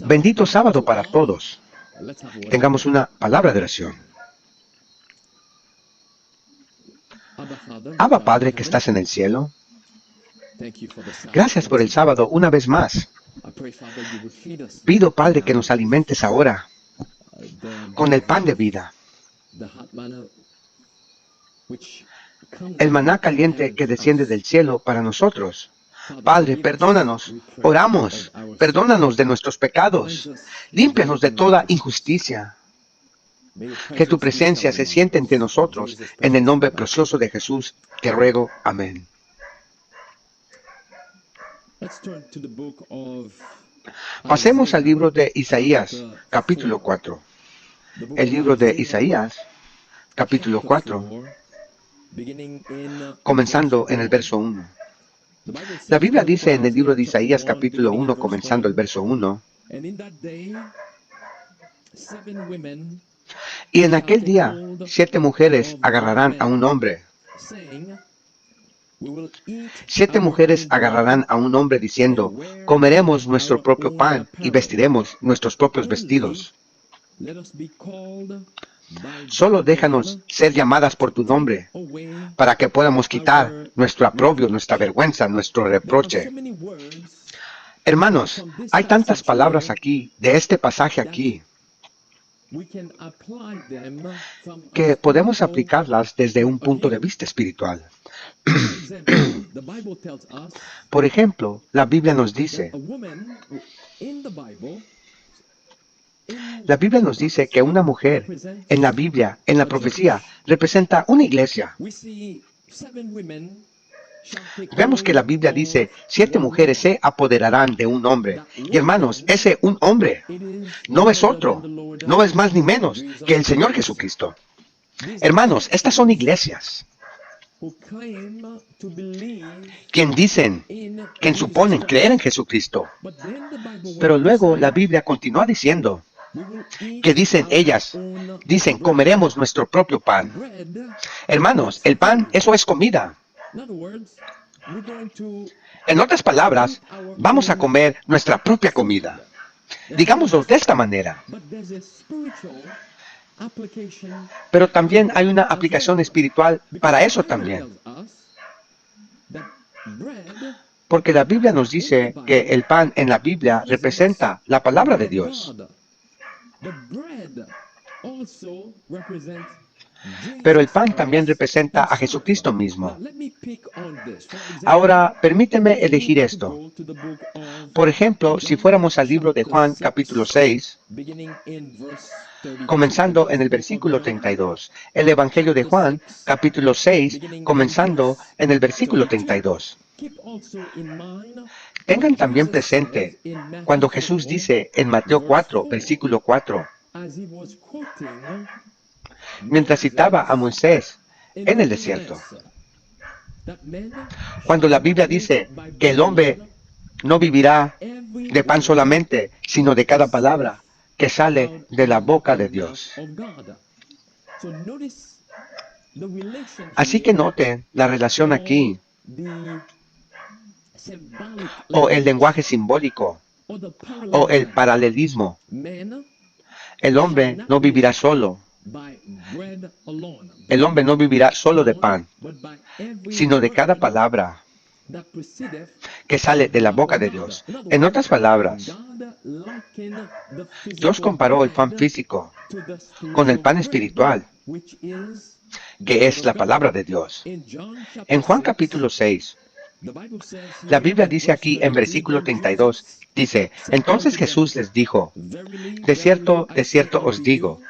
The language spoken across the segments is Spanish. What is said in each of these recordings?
Bendito sábado para todos. Tengamos una palabra de oración. Abba Padre que estás en el cielo, gracias por el sábado una vez más. Pido, Padre, que nos alimentes ahora con el pan de vida, el maná caliente que desciende del cielo para nosotros. Padre, perdónanos, oramos, perdónanos de nuestros pecados, límpianos de toda injusticia. Que tu presencia se siente entre nosotros, en el nombre precioso de Jesús, te ruego. Amén. Pasemos al libro de Isaías, capítulo 4. El libro de Isaías, capítulo 4, comenzando en el verso 1. La Biblia dice en el libro de Isaías, capítulo 1, comenzando el verso 1, y en aquel día 7 mujeres agarrarán a un hombre. 7 mujeres agarrarán a un hombre diciendo, comeremos nuestro propio pan y vestiremos nuestros propios vestidos. Solo déjanos ser llamadas por tu nombre, para que podamos quitar nuestro aprobio, nuestra vergüenza, nuestro reproche. Hermanos, hay tantas palabras aquí, de este pasaje aquí, que podemos aplicarlas desde un punto de vista espiritual. Por ejemplo, la Biblia nos dice que una mujer en la Biblia, en la profecía, representa una iglesia. Vemos que la Biblia dice, 7 mujeres se apoderarán de un hombre. Y hermanos, ese un hombre no es otro, no es más ni menos que el Señor Jesucristo. Hermanos, estas son iglesias. Quien suponen creer en Jesucristo. Pero luego la Biblia continúa diciendo, que dicen, comeremos nuestro propio pan. Hermanos, el pan, eso es comida. En otras palabras, vamos a comer nuestra propia comida. Digámoslo de esta manera. Pero también hay una aplicación espiritual para eso también. Porque la Biblia nos dice que el pan en la Biblia representa la palabra de Dios. Pero el pan también representa a Jesucristo mismo. Ahora, permíteme elegir esto. Por ejemplo, si fuéramos al libro de Juan, capítulo 6, comenzando en el versículo 32. El Evangelio de Juan, capítulo 6, comenzando en el versículo 32. Tengan también presente cuando Jesús dice en Mateo 4, versículo 4, mientras citaba a Moisés en el desierto. Cuando la Biblia dice que el hombre no vivirá de pan solamente, sino de cada palabra que sale de la boca de Dios. Así que noten la relación aquí, o el lenguaje simbólico, o el paralelismo. El hombre no vivirá solo. El hombre no vivirá solo de pan, sino de cada palabra que sale de la boca de Dios. En otras palabras, Dios comparó el pan físico con el pan espiritual, que es la palabra de Dios. En Juan capítulo 6, la Biblia dice aquí en versículo 32, dice, entonces Jesús les dijo, de cierto os digo,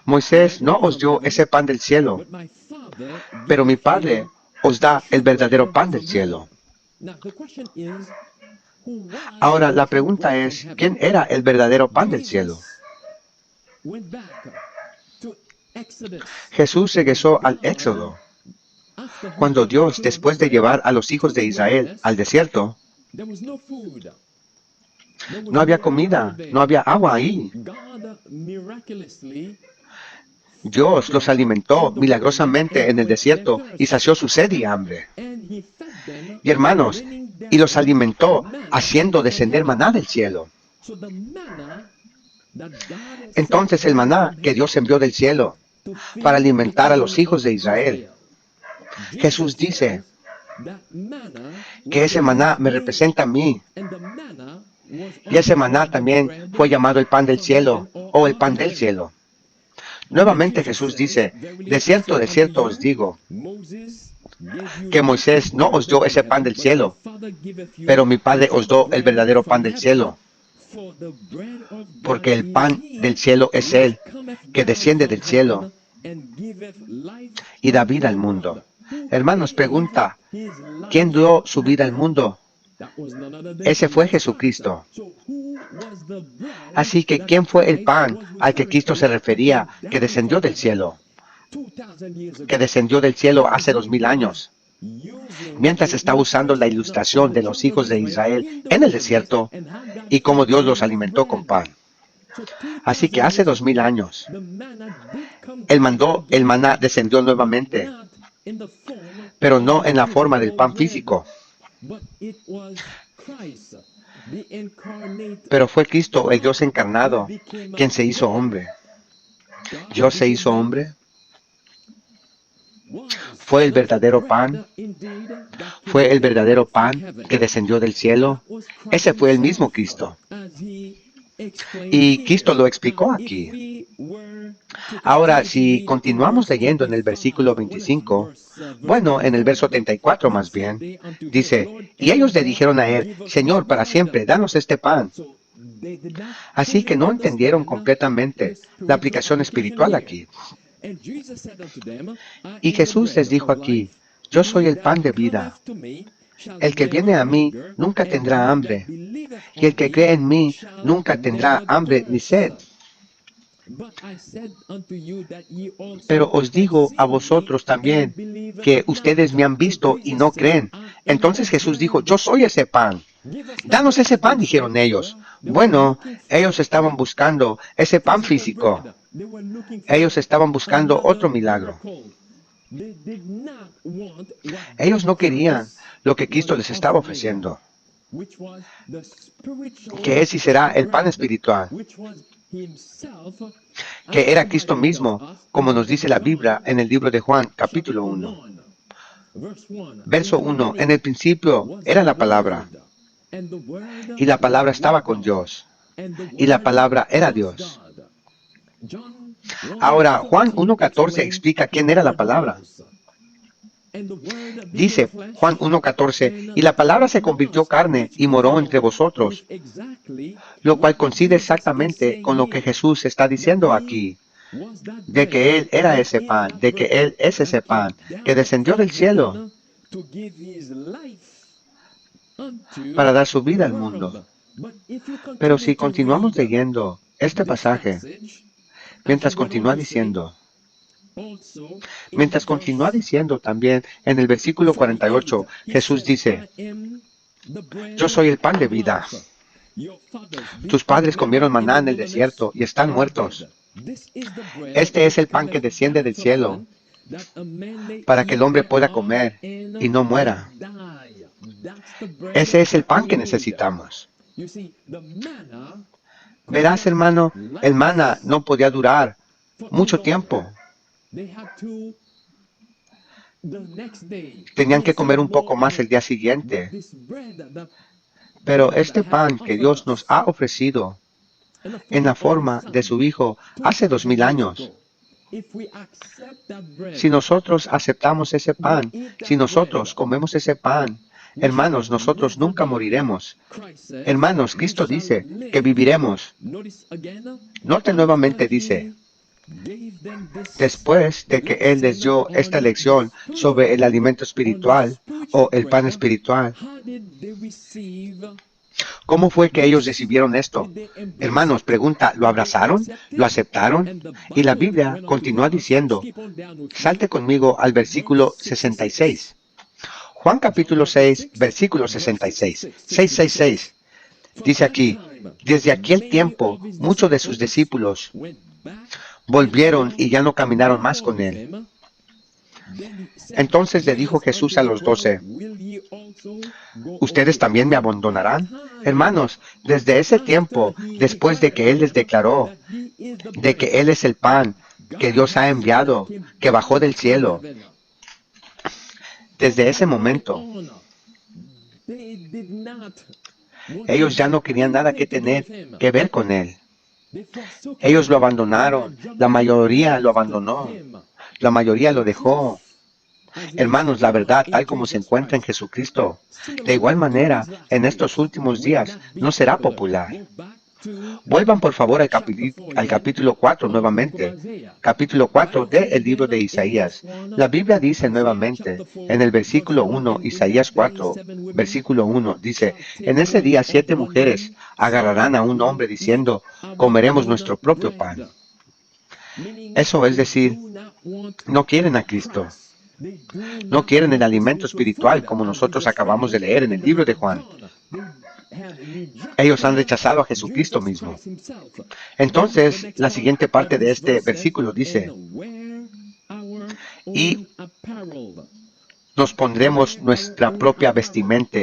Moisés no os dio ese pan del cielo, pero mi Padre os da el verdadero pan del cielo. Ahora, la pregunta es, ¿quién era el verdadero pan del cielo? Jesús regresó al Éxodo, cuando Dios, después de llevar a los hijos de Israel al desierto, no había comida, no había agua ahí. Dios los alimentó milagrosamente en el desierto y sació su sed y hambre. Y hermanos, y los alimentó, haciendo descender maná del cielo. Entonces el maná que Dios envió del cielo para alimentar a los hijos de Israel. Jesús dice que ese maná me representa a mí. Y ese maná también fue llamado el pan del cielo o el pan del cielo. Nuevamente Jesús dice, de cierto os digo, que Moisés no os dio ese pan del cielo, pero mi Padre os dio el verdadero pan del cielo. Porque el pan del cielo es Él, que desciende del cielo y da vida al mundo. Hermanos, pregunta, ¿quién dio su vida al mundo? Ese fue Jesucristo. Así que, ¿quién fue el pan al que Cristo se refería que descendió del cielo? Que descendió del cielo hace 2000 años. Mientras estaba usando la ilustración de los hijos de Israel en el desierto y cómo Dios los alimentó con pan. Así que hace 2000 años, el maná descendió nuevamente, pero no en la forma del pan físico. Pero fue Cristo, el Dios encarnado, quien se hizo hombre. Dios se hizo hombre. Fue el verdadero pan. Fue el verdadero pan que descendió del cielo. Ese fue el mismo Cristo. Y Cristo lo explicó aquí. Ahora, si continuamos leyendo en el versículo 25, bueno, en el verso 34 más bien, dice, y ellos le dijeron a él, Señor, para siempre, danos este pan. Así que no entendieron completamente la aplicación espiritual aquí. Y Jesús les dijo aquí, yo soy el pan de vida. El que viene a mí nunca tendrá hambre, y el que cree en mí nunca tendrá hambre ni sed. Pero os digo a vosotros también que ustedes me han visto y no creen. Entonces Jesús dijo, yo soy ese pan. Danos ese pan, dijeron ellos. Bueno, ellos estaban buscando ese pan físico. Ellos estaban buscando otro milagro. Ellos no querían lo que Cristo les estaba ofreciendo, que es y será el pan espiritual, que era Cristo mismo, como nos dice la Biblia en el libro de Juan, capítulo 1. Verso 1, en el principio era la palabra, y la palabra estaba con Dios, y la palabra era Dios. Ahora, Juan 1:14 explica quién era la palabra. Dice Juan 1:14, y la palabra se convirtió carne y moró entre vosotros, lo cual coincide exactamente con lo que Jesús está diciendo aquí, de que Él era ese pan, de que Él es ese pan, que descendió del cielo para dar su vida al mundo. Pero si continuamos leyendo este pasaje, mientras continúa diciendo también en el versículo 48, Jesús dice, yo soy el pan de vida. Tus padres comieron maná en el desierto y están muertos. Este es el pan que desciende del cielo para que el hombre pueda comer y no muera. Ese es el pan que necesitamos. Verás, hermano, el maná no podía durar mucho tiempo. Tenían que comer un poco más el día siguiente. Pero este pan que Dios nos ha ofrecido en la forma de su Hijo hace 2000 años, si nosotros aceptamos ese pan, si nosotros comemos ese pan, hermanos, nosotros nunca moriremos. Hermanos, Cristo dice que viviremos. Note nuevamente, dice, después de que Él les dio esta lección sobre el alimento espiritual o el pan espiritual, ¿cómo fue que ellos recibieron esto? Hermanos, pregunta, ¿lo abrazaron? ¿Lo aceptaron? Y la Biblia continúa diciendo, salte conmigo al versículo 66. Juan capítulo 6, versículo 66. 666. Dice aquí, desde aquel tiempo, muchos de sus discípulos volvieron y ya no caminaron más con él. Entonces le dijo Jesús a los 12, ¿ustedes también me abandonarán? Hermanos, desde ese tiempo, después de que Él les declaró de que Él es el pan que Dios ha enviado, que bajó del cielo, desde ese momento, ellos ya no querían nada que tener que ver con Él. Ellos lo abandonaron, la mayoría lo abandonó, la mayoría lo dejó. Hermanos, la verdad, tal como se encuentra en Jesucristo, de igual manera, en estos últimos días, no será popular. Vuelvan por favor al capítulo 4 nuevamente, capítulo 4 del libro de Isaías. La Biblia dice nuevamente, en el versículo 1, Isaías 4, versículo 1, dice, en ese día 7 mujeres agarrarán a un hombre diciendo, comeremos nuestro propio pan. Eso es decir, no quieren a Cristo. No quieren el alimento espiritual como nosotros acabamos de leer en el libro de Juan. Ellos han rechazado a Jesucristo mismo. Entonces, la siguiente parte de este versículo dice, y nos pondremos nuestra propia vestimenta.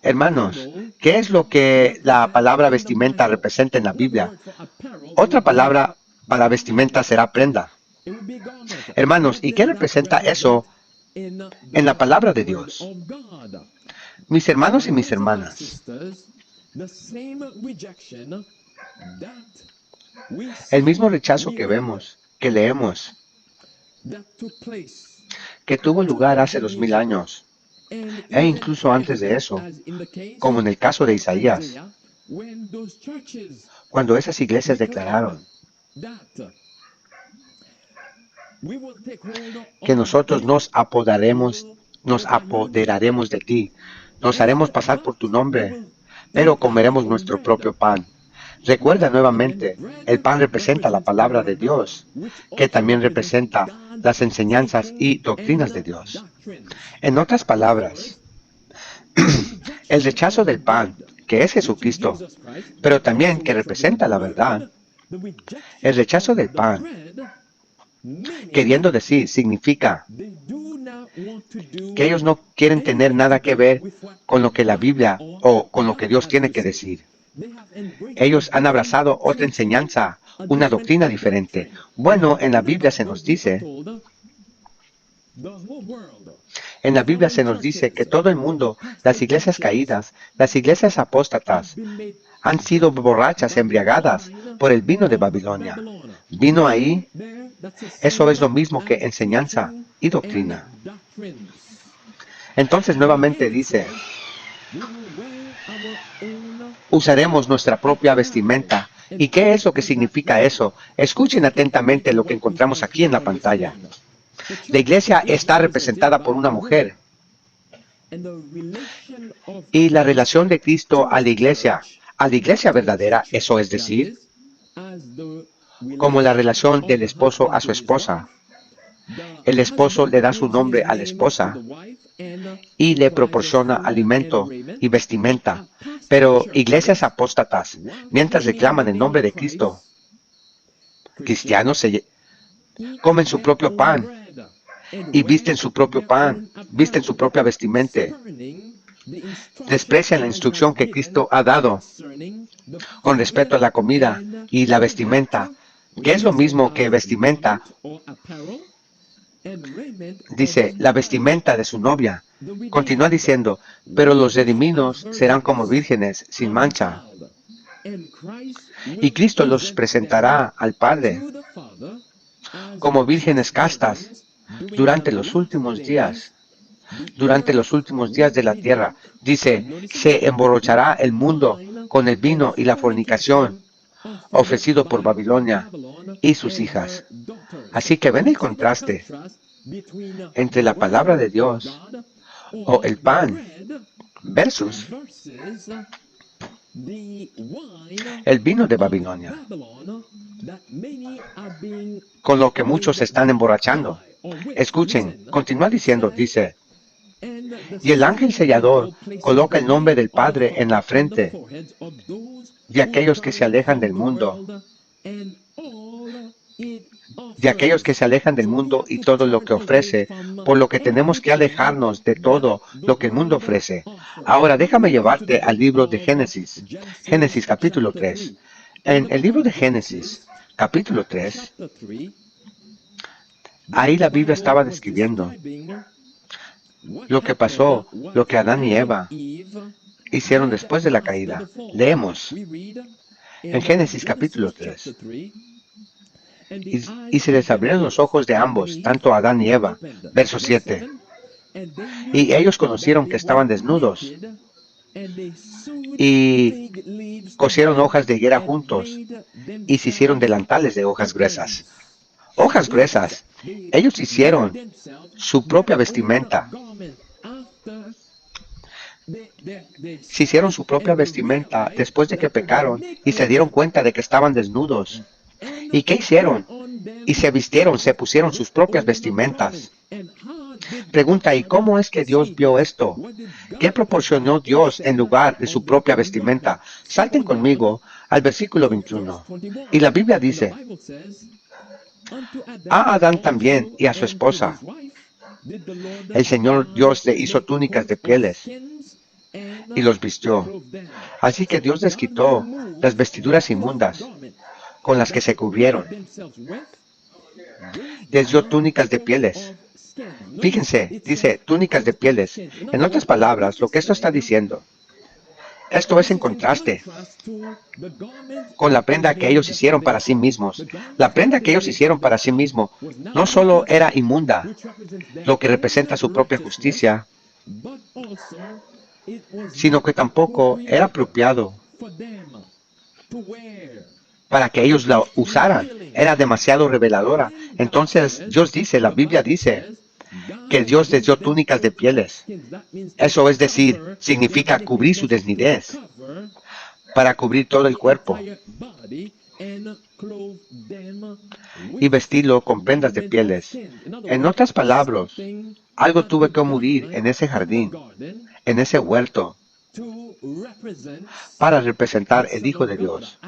Hermanos, ¿qué es lo que la palabra vestimenta representa en la Biblia? Otra palabra para vestimenta será prenda. Hermanos, ¿y qué representa eso en la palabra de Dios? Mis hermanos y mis hermanas, el mismo rechazo que vemos, que leemos, que tuvo lugar hace 2000 años, e incluso antes de eso, como en el caso de Isaías, cuando esas iglesias declararon que nosotros nos apoderaremos de ti, nos haremos pasar por tu nombre, pero comeremos nuestro propio pan. Recuerda nuevamente, el pan representa la palabra de Dios, que también representa las enseñanzas y doctrinas de Dios. En otras palabras, el rechazo del pan, que es Jesucristo, pero también que representa la verdad, el rechazo del pan, queriendo decir, significa que ellos no quieren tener nada que ver con lo que la Biblia o con lo que Dios tiene que decir. Ellos han abrazado otra enseñanza, una doctrina diferente. Bueno, en la Biblia se nos dice que todo el mundo, las iglesias caídas, las iglesias apóstatas, han sido borrachas, embriagadas por el vino de Babilonia. Vino ahí, eso es lo mismo que enseñanza y doctrina. Entonces nuevamente dice, usaremos nuestra propia vestimenta. ¿Y qué es lo que significa eso? Escuchen atentamente lo que encontramos aquí en la pantalla. La iglesia está representada por una mujer. Y la relación de Cristo a la iglesia verdadera, eso es decir, como la relación del esposo a su esposa. El esposo le da su nombre a la esposa y le proporciona alimento y vestimenta. Pero iglesias apóstatas, mientras reclaman el nombre de Cristo, cristianos comen su propio pan y visten su propio pan, visten su propia vestimenta. Desprecian la instrucción que Cristo ha dado con respecto a la comida y la vestimenta, que es lo mismo que vestimenta. Dice, la vestimenta de su novia. Continúa diciendo, pero los redimidos serán como vírgenes sin mancha. Y Cristo los presentará al Padre como vírgenes castas durante los últimos días. Durante los últimos días de la tierra. Dice, se emborrachará el mundo con el vino y la fornicación ofrecido por Babilonia y sus hijas. Así que ven el contraste entre la palabra de Dios o el pan versus el vino de Babilonia, con lo que muchos se están emborrachando. Escuchen, continúa diciendo, dice, y el ángel sellador coloca el nombre del Padre en la frente de aquellos que se alejan del mundo de aquellos que se alejan del mundo y todo lo que ofrece, por lo que tenemos que alejarnos de todo lo que el mundo ofrece. Ahora déjame llevarte al libro de Génesis, Génesis capítulo 3. En el libro de Génesis, capítulo 3, ahí la Biblia estaba describiendo lo que pasó, lo que Adán y Eva hicieron después de la caída. Leemos en Génesis capítulo 3. Y se les abrieron los ojos de ambos, tanto a Adán y Eva. Verso 7. Y ellos conocieron que estaban desnudos y cosieron hojas de higuera juntos y se hicieron delantales de hojas gruesas. Hojas gruesas. Ellos hicieron su propia vestimenta. Se hicieron su propia vestimenta después de que pecaron y se dieron cuenta de que estaban desnudos. ¿Y qué hicieron? Y se vistieron, se pusieron sus propias vestimentas. Pregunta, ¿y cómo es que Dios vio esto? ¿Qué proporcionó Dios en lugar de su propia vestimenta? Salten conmigo al versículo 21. Y la Biblia dice, a Adán también y a su esposa, el Señor Dios le hizo túnicas de pieles y los vistió. Así que Dios les quitó las vestiduras inmundas con las que se cubrieron. Les dio túnicas de pieles. Fíjense, dice túnicas de pieles. En otras palabras, lo que esto está diciendo, esto es en contraste con la prenda que ellos hicieron para sí mismos. La prenda que ellos hicieron para sí mismos no solo era inmunda, lo que representa su propia justicia, sino que tampoco era apropiado para que ellos la usaran. Era demasiado reveladora. Entonces Dios dice, la Biblia dice, que Dios les dio túnicas de pieles. Eso es decir, significa cubrir su desnudez, para cubrir todo el cuerpo y vestirlo con prendas de pieles. En otras palabras, algo tuvo que morir en ese jardín, en ese huerto, para representar el Hijo de Dios.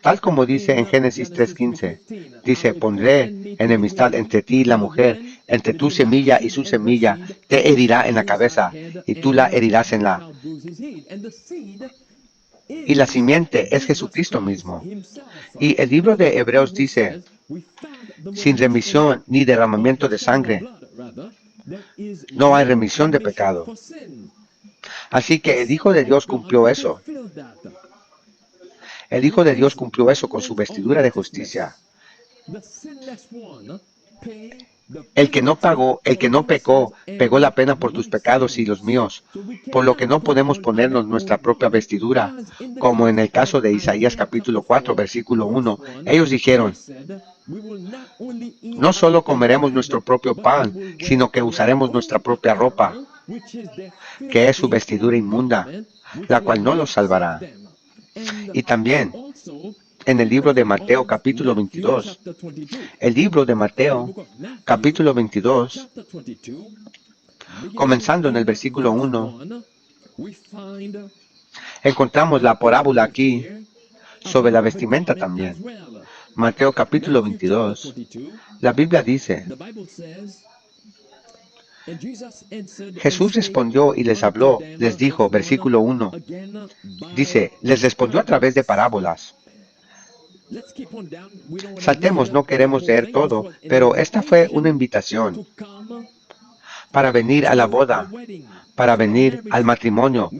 Tal como dice en Génesis 3:15, dice, pondré enemistad entre ti y la mujer, entre tu semilla y su semilla, te herirá en la cabeza y tú la herirás en la... Y la simiente es Jesucristo mismo. Y el libro de Hebreos dice, sin remisión ni derramamiento de sangre, no hay remisión de pecado. Así que el Hijo de Dios cumplió eso. El Hijo de Dios cumplió eso con su vestidura de justicia. El que no pecó, pagó la pena por tus pecados y los míos, por lo que no podemos ponernos nuestra propia vestidura, como en el caso de Isaías capítulo 4, versículo 1. Ellos dijeron, no solo comeremos nuestro propio pan, sino que usaremos nuestra propia ropa, que es su vestidura inmunda, la cual no los salvará. Y también en el libro de Mateo capítulo 22, el libro de Mateo capítulo 22, comenzando en el versículo 1, encontramos la parábola aquí sobre la vestimenta también. Mateo capítulo 22, la Biblia dice, Jesús respondió y les habló, les dijo, versículo 1, dice, les respondió a través de parábolas. Saltemos, no queremos leer todo, pero esta fue una invitación para venir a la boda, para venir al matrimonio,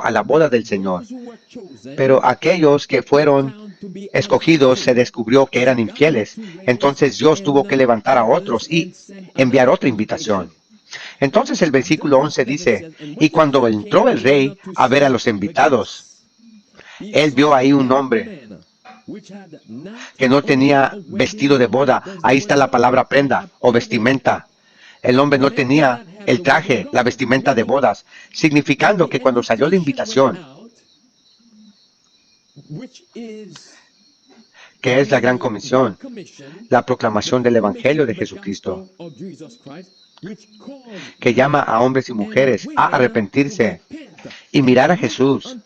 a la boda del Señor. Pero aquellos que fueron escogidos se descubrió que eran infieles. Entonces Dios tuvo que levantar a otros y enviar otra invitación. Entonces el versículo 11 dice, y cuando entró el rey a ver a los invitados, él vio ahí un hombre que no tenía vestido de boda. Ahí está la palabra prenda o vestimenta. El hombre no tenía el traje, la vestimenta de bodas, significando que cuando salió la invitación, que es la gran comisión, la proclamación del Evangelio de Jesucristo, que llama a hombres y mujeres a arrepentirse y mirar a Jesús,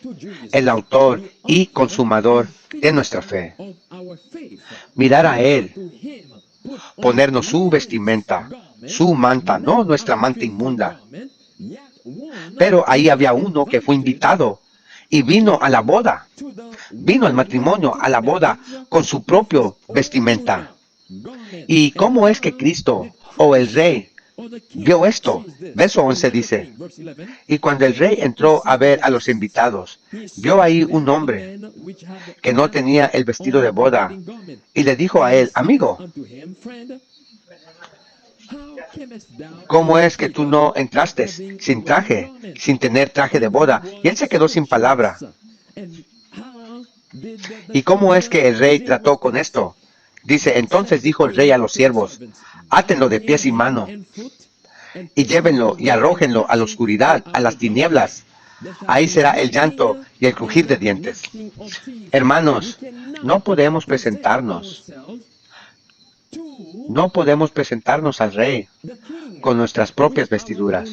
el autor y consumador de nuestra fe, mirar a Él, ponernos su vestimenta, su manta, no nuestra manta inmunda. Pero ahí había uno que fue invitado y vino a la boda, vino al matrimonio, a la boda, con su propio vestimenta. ¿Y cómo es que Cristo o el rey vio esto? Verso 11 dice, y cuando el rey entró a ver a los invitados, vio ahí un hombre que no tenía el vestido de boda, y le dijo a él, amigo, ¿cómo es que tú no entraste sin traje, sin tener traje de boda? Y él se quedó sin palabra. ¿Y cómo es que el rey trató con esto? Dice, entonces dijo el rey a los siervos, átenlo de pies y mano, y llévenlo y arrójenlo a la oscuridad, a las tinieblas. Ahí será el llanto y el crujir de dientes. Hermanos, no podemos presentarnos al rey con nuestras propias vestiduras.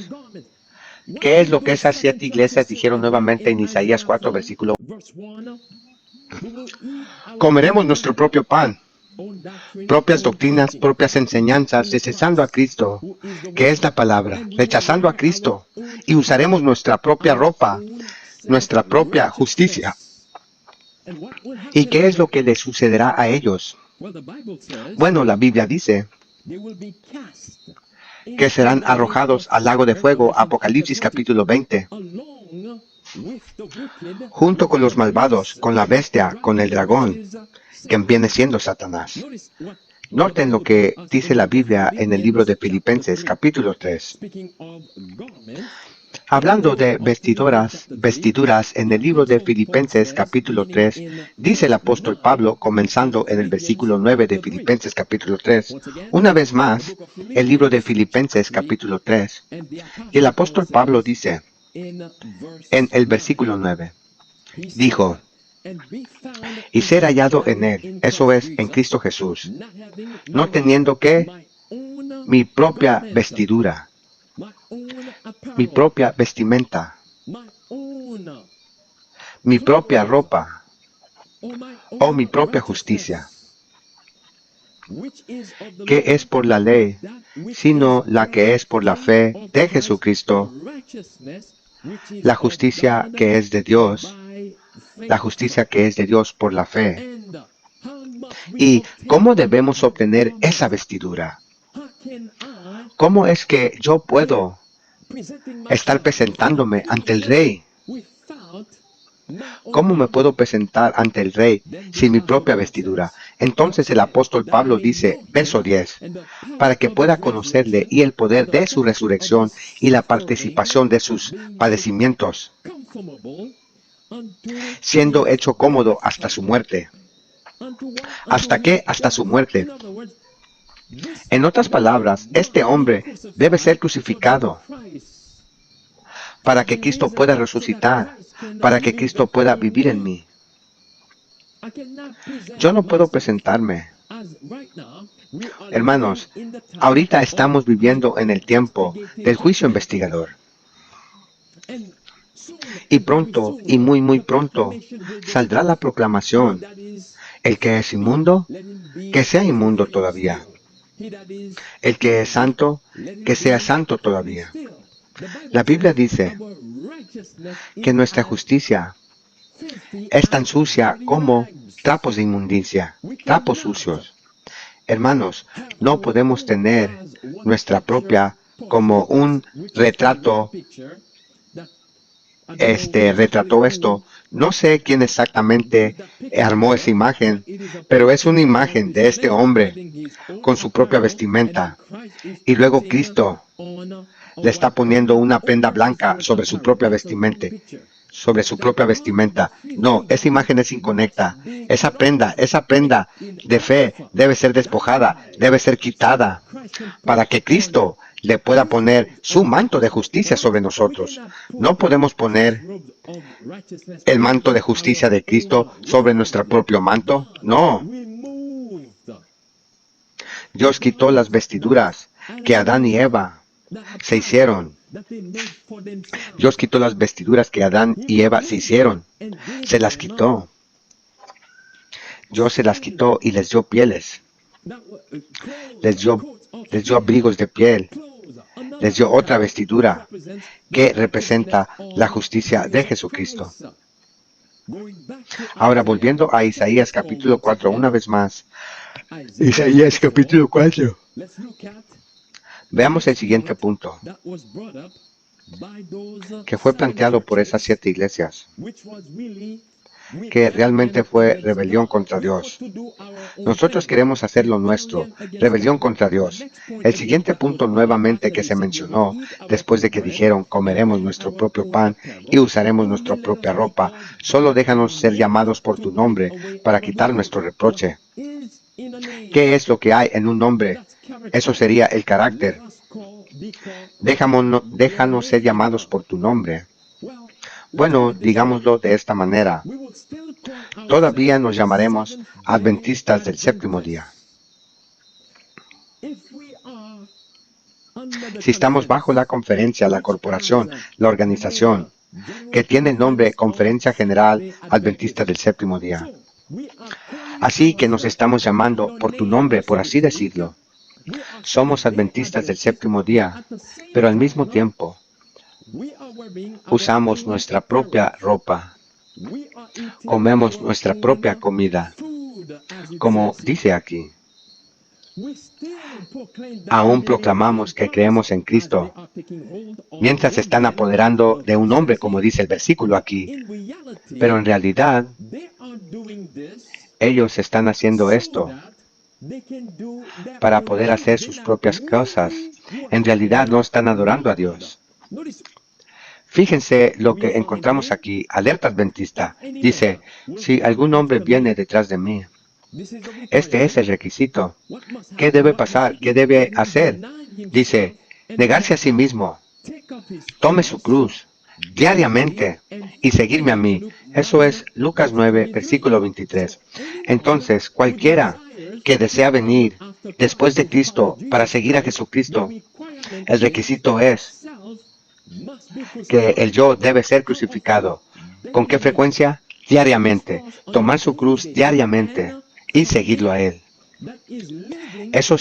¿Qué es lo que esas 7 iglesias dijeron nuevamente en Isaías 4, versículo 1? Comeremos nuestro propio pan, propias doctrinas, propias enseñanzas, rechazando a Cristo, que es la palabra, rechazando a Cristo, y usaremos nuestra propia ropa, nuestra propia justicia. ¿Y qué es lo que les sucederá a ellos? Bueno, la Biblia dice que serán arrojados al lago de fuego, Apocalipsis capítulo 20, junto con los malvados, con la bestia, con el dragón, que viene siendo Satanás. Noten lo que dice la Biblia en el libro de Filipenses capítulo 3. Hablando de vestiduras en el libro de Filipenses capítulo 3, dice el apóstol Pablo, comenzando en el versículo 9 de Filipenses capítulo 3, una vez más, el libro de Filipenses capítulo 3, y el apóstol Pablo dice, en el versículo 9, dijo, y ser hallado en Él, eso es, en Cristo Jesús, no teniendo que mi propia vestidura, mi propia vestimenta, mi propia ropa o mi propia justicia, que es por la ley, sino la que es por la fe de Jesucristo, la justicia que es de Dios, la justicia que es de Dios por la fe. ¿Y cómo debemos obtener esa vestidura? ¿Cómo es que yo puedo estar presentándome ante el Rey? ¿Cómo me puedo presentar ante el Rey sin mi propia vestidura? Entonces el apóstol Pablo dice, verso 10, para que pueda conocerle y el poder de su resurrección y la participación de sus padecimientos, siendo hecho cómodo hasta su muerte. ¿Hasta qué? Hasta su muerte. En otras palabras, este hombre debe ser crucificado para que Cristo pueda resucitar, para que Cristo pueda vivir en mí. Yo no puedo presentarme. Hermanos, ahorita estamos viviendo en el tiempo del juicio investigador. Y pronto, y muy pronto, saldrá la proclamación. El que es inmundo, que sea inmundo todavía. El que es santo, que sea santo todavía. La Biblia dice que nuestra justicia es tan sucia como trapos de inmundicia, trapos sucios. Hermanos, no podemos tener nuestra propia como un retrato. Retrató esto. No sé quién exactamente armó esa imagen, pero es una imagen de este hombre con su propia vestimenta. Y luego Cristo le está poniendo una prenda blanca sobre su propia vestimenta. No, esa imagen es inconecta. Esa prenda de fe debe ser despojada, debe ser quitada, para que Cristo le pueda poner su manto de justicia sobre nosotros. No podemos poner el manto de justicia de Cristo sobre nuestro propio manto. No. Dios quitó las vestiduras que Adán y Eva se hicieron. Dios quitó las vestiduras que Adán y Eva se hicieron. Se las quitó. Dios se las quitó y les dio pieles, les dio abrigos de piel, les dio otra vestidura que representa la justicia de Jesucristo. Ahora, volviendo a Isaías capítulo 4, una vez más. Isaías capítulo 4. Veamos el siguiente punto, que fue planteado por esas 7 iglesias, que realmente fue rebelión contra Dios. Nosotros queremos hacer lo nuestro, rebelión contra Dios. El siguiente punto nuevamente que se mencionó, después de que dijeron, comeremos nuestro propio pan y usaremos nuestra propia ropa, solo déjanos ser llamados por tu nombre para quitar nuestro reproche. ¿Qué es lo que hay en un nombre? Eso sería el carácter. Déjanos ser llamados por tu nombre. Bueno, digámoslo de esta manera. Todavía nos llamaremos adventistas del séptimo día. Si estamos bajo la conferencia, la corporación, la organización, que tiene el nombre Conferencia General Adventista del Séptimo Día. Así que nos estamos llamando por tu nombre, por así decirlo. Somos adventistas del séptimo día, pero al mismo tiempo usamos nuestra propia ropa, comemos nuestra propia comida, como dice aquí. Aún proclamamos que creemos en Cristo, mientras se están apoderando de un hombre, como dice el versículo aquí. Pero en realidad, ellos están haciendo esto para poder hacer sus propias cosas. En realidad no están adorando a Dios. Fíjense lo que encontramos aquí, alerta adventista. Dice, si algún hombre viene detrás de mí, este es el requisito. ¿Qué debe pasar? ¿Qué debe hacer? Dice, negarse a sí mismo, tome su cruz diariamente y seguirme a mí. Eso es Lucas 9, versículo 23. Entonces, cualquiera que desea venir después de Cristo para seguir a Jesucristo, el requisito es que el yo debe ser crucificado. ¿Con qué frecuencia? Diariamente. Tomar su cruz diariamente y seguirlo a Él. Eso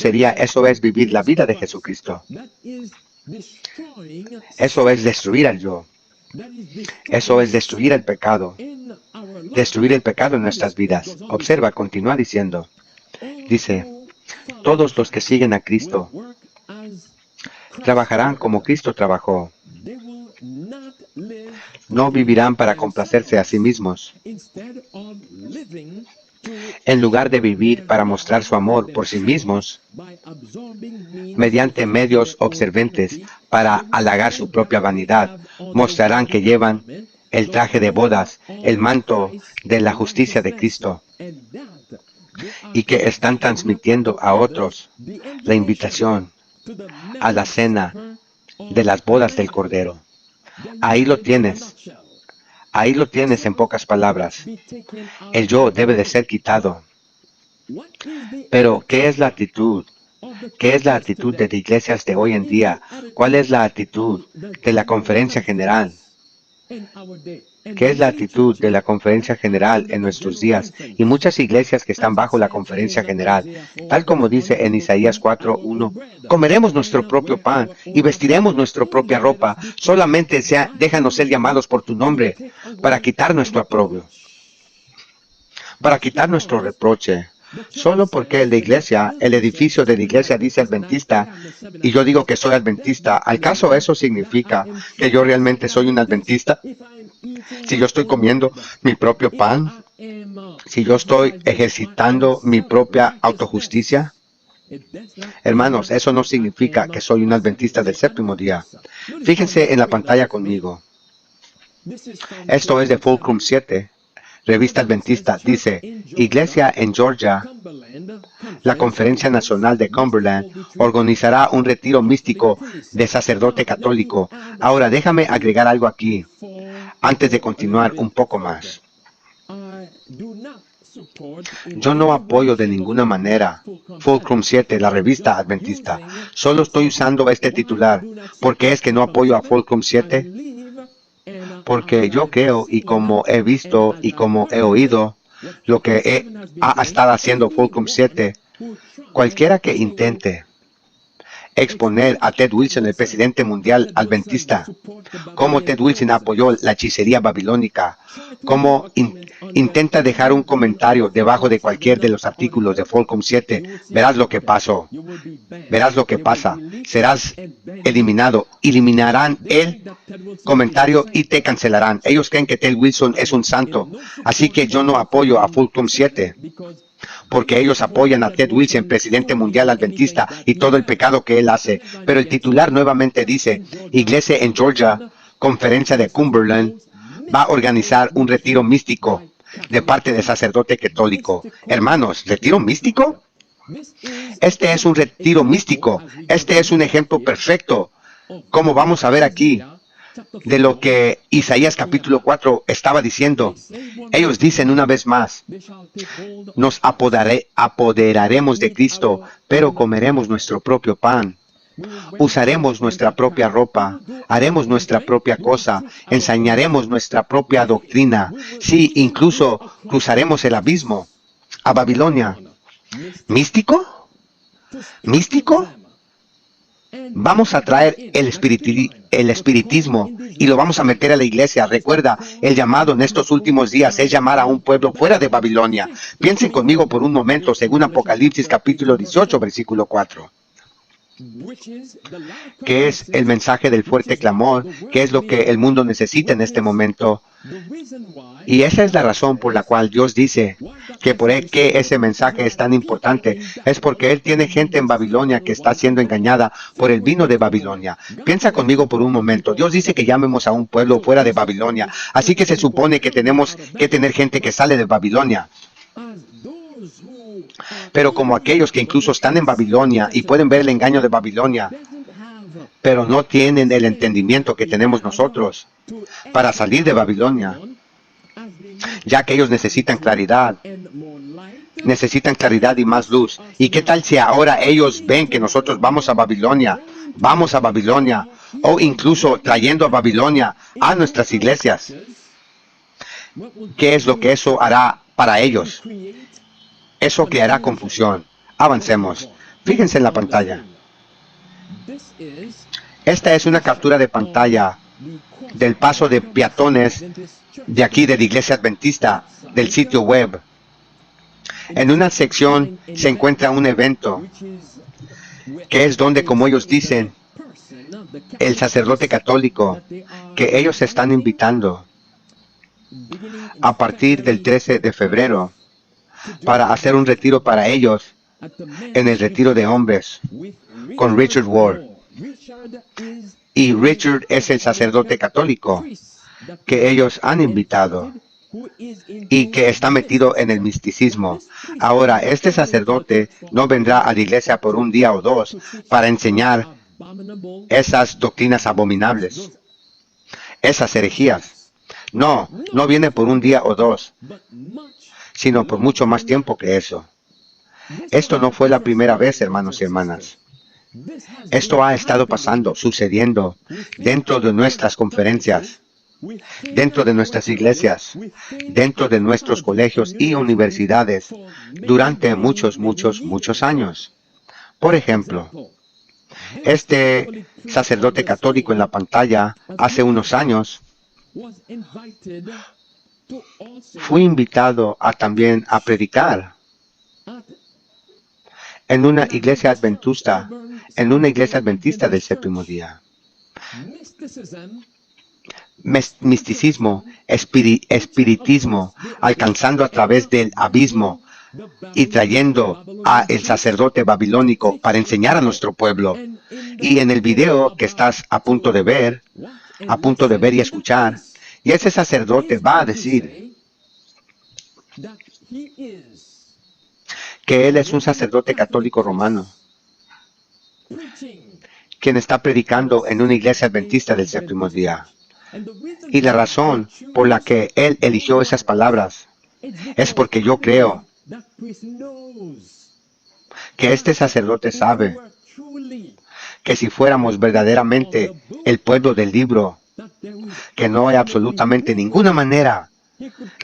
es vivir la vida de Jesucristo. Eso es destruir al yo. Eso es destruir el pecado. Destruir el pecado en nuestras vidas. Observa, continúa diciendo. Dice, todos los que siguen a Cristo trabajarán como Cristo trabajó. No vivirán para complacerse a sí mismos. En lugar de vivir para mostrar su amor por sí mismos, mediante medios observantes para halagar su propia vanidad, mostrarán que llevan el traje de bodas, el manto de la justicia de Cristo, y que están transmitiendo a otros la invitación a la cena de las bodas del Cordero. Ahí lo tienes. Ahí lo tienes en pocas palabras. El yo debe de ser quitado. Pero, ¿qué es la actitud? ¿Qué es la actitud de las iglesias de hoy en día? ¿Cuál es la actitud de la conferencia general? ¿Qué es la actitud de la conferencia general en nuestros días? Y muchas iglesias que están bajo la conferencia general, tal como dice en Isaías 4:1, comeremos nuestro propio pan y vestiremos nuestra propia ropa, solamente déjanos ser llamados por tu nombre, para quitar nuestro oprobio, para quitar nuestro reproche. Solo porque la iglesia, el edificio de la iglesia dice adventista, y yo digo que soy adventista, ¿acaso eso significa que yo realmente soy un adventista? Si yo estoy comiendo mi propio pan, si yo estoy ejercitando mi propia autojusticia, hermanos, eso no significa que soy un adventista del séptimo día. Fíjense en la pantalla conmigo. Esto es de Fulcrum 7. Revista Adventista, dice, Iglesia en Georgia, la Conferencia Nacional de Cumberland organizará un retiro místico de sacerdote católico. Ahora, déjame agregar algo aquí, antes de continuar un poco más. Yo no apoyo de ninguna manera Fulcrum 7, la revista adventista. Solo estoy usando este titular. ¿Por qué es que no apoyo a Fulcrum 7? Porque yo creo, y como he visto y como he oído, lo que ha estado haciendo Fulcrum 7. Cualquiera que intente exponer a Ted Wilson, el presidente mundial adventista, cómo Ted Wilson apoyó la hechicería babilónica, cómo intenta dejar un comentario debajo de cualquier de los artículos de Fulcrum 7, verás lo que pasó. Verás lo que pasa. Serás eliminado. Eliminarán el comentario y te cancelarán. Ellos creen que Ted Wilson es un santo. Así que yo no apoyo a Fulcrum 7. Porque ellos apoyan a Ted Wilson, presidente mundial adventista, y todo el pecado que él hace. Pero el titular nuevamente dice, Iglesia en Georgia, Conferencia de Cumberland, va a organizar un retiro místico de parte del sacerdote católico. Hermanos, ¿retiro místico? Este es un retiro místico. Este es un ejemplo perfecto, como vamos a ver aquí, de lo que Isaías capítulo 4 estaba diciendo. Ellos dicen una vez más, nos apoderaremos de Cristo, pero comeremos nuestro propio pan. Usaremos nuestra propia ropa, haremos nuestra propia cosa, enseñaremos nuestra propia doctrina. Sí, incluso cruzaremos el abismo a Babilonia. ¿Místico? ¿Místico? Vamos a traer el espiritismo y lo vamos a meter a la iglesia. Recuerda, el llamado en estos últimos días es llamar a un pueblo fuera de Babilonia. Piensen conmigo por un momento, según Apocalipsis capítulo 18, versículo 4. ¿Qué es el mensaje del fuerte clamor? ¿Qué es lo que el mundo necesita en este momento? Y esa es la razón por la cual Dios dice que que ese mensaje es tan importante. Es porque Él tiene gente en Babilonia que está siendo engañada por el vino de Babilonia. Piensa conmigo por un momento. Dios dice que llamemos a un pueblo fuera de Babilonia. Así que se supone que tenemos que tener gente que sale de Babilonia. Pero como aquellos que incluso están en Babilonia y pueden ver el engaño de Babilonia, pero no tienen el entendimiento que tenemos nosotros para salir de Babilonia, ya que ellos necesitan claridad y más luz. ¿Y qué tal si ahora ellos ven que nosotros vamos a Babilonia, o incluso trayendo a Babilonia a nuestras iglesias? ¿Qué es lo que eso hará para ellos? Eso creará confusión. Avancemos. Fíjense en la pantalla. Esta es una captura de pantalla del paso de peatones de aquí de la Iglesia Adventista del sitio web. En una sección se encuentra un evento que es donde, como ellos dicen, el sacerdote católico que ellos están invitando a partir del 13 de febrero para hacer un retiro para ellos en el retiro de hombres con Richard Ward. Y Richard es el sacerdote católico que ellos han invitado y que está metido en el misticismo. Ahora, este sacerdote no vendrá a la iglesia por un día o dos para enseñar esas doctrinas abominables, esas herejías. No viene por un día o dos, sino por mucho más tiempo que eso. Esto no fue la primera vez, hermanos y hermanas. Esto ha estado pasando, sucediendo dentro de nuestras conferencias, dentro de nuestras iglesias, dentro de nuestros colegios y universidades durante muchos años. Por ejemplo, este sacerdote católico en la pantalla hace unos años fui invitado también a predicar en una iglesia adventista del séptimo día. Misticismo, espiritismo, alcanzando a través del abismo y trayendo a el sacerdote babilónico para enseñar a nuestro pueblo. Y en el video que estás a punto de ver y escuchar, y ese sacerdote va a decir que él es un sacerdote católico romano, quien está predicando en una iglesia adventista del séptimo día. Y la razón por la que él eligió esas palabras es porque yo creo que este sacerdote sabe que si fuéramos verdaderamente el pueblo del libro, que no hay absolutamente ninguna manera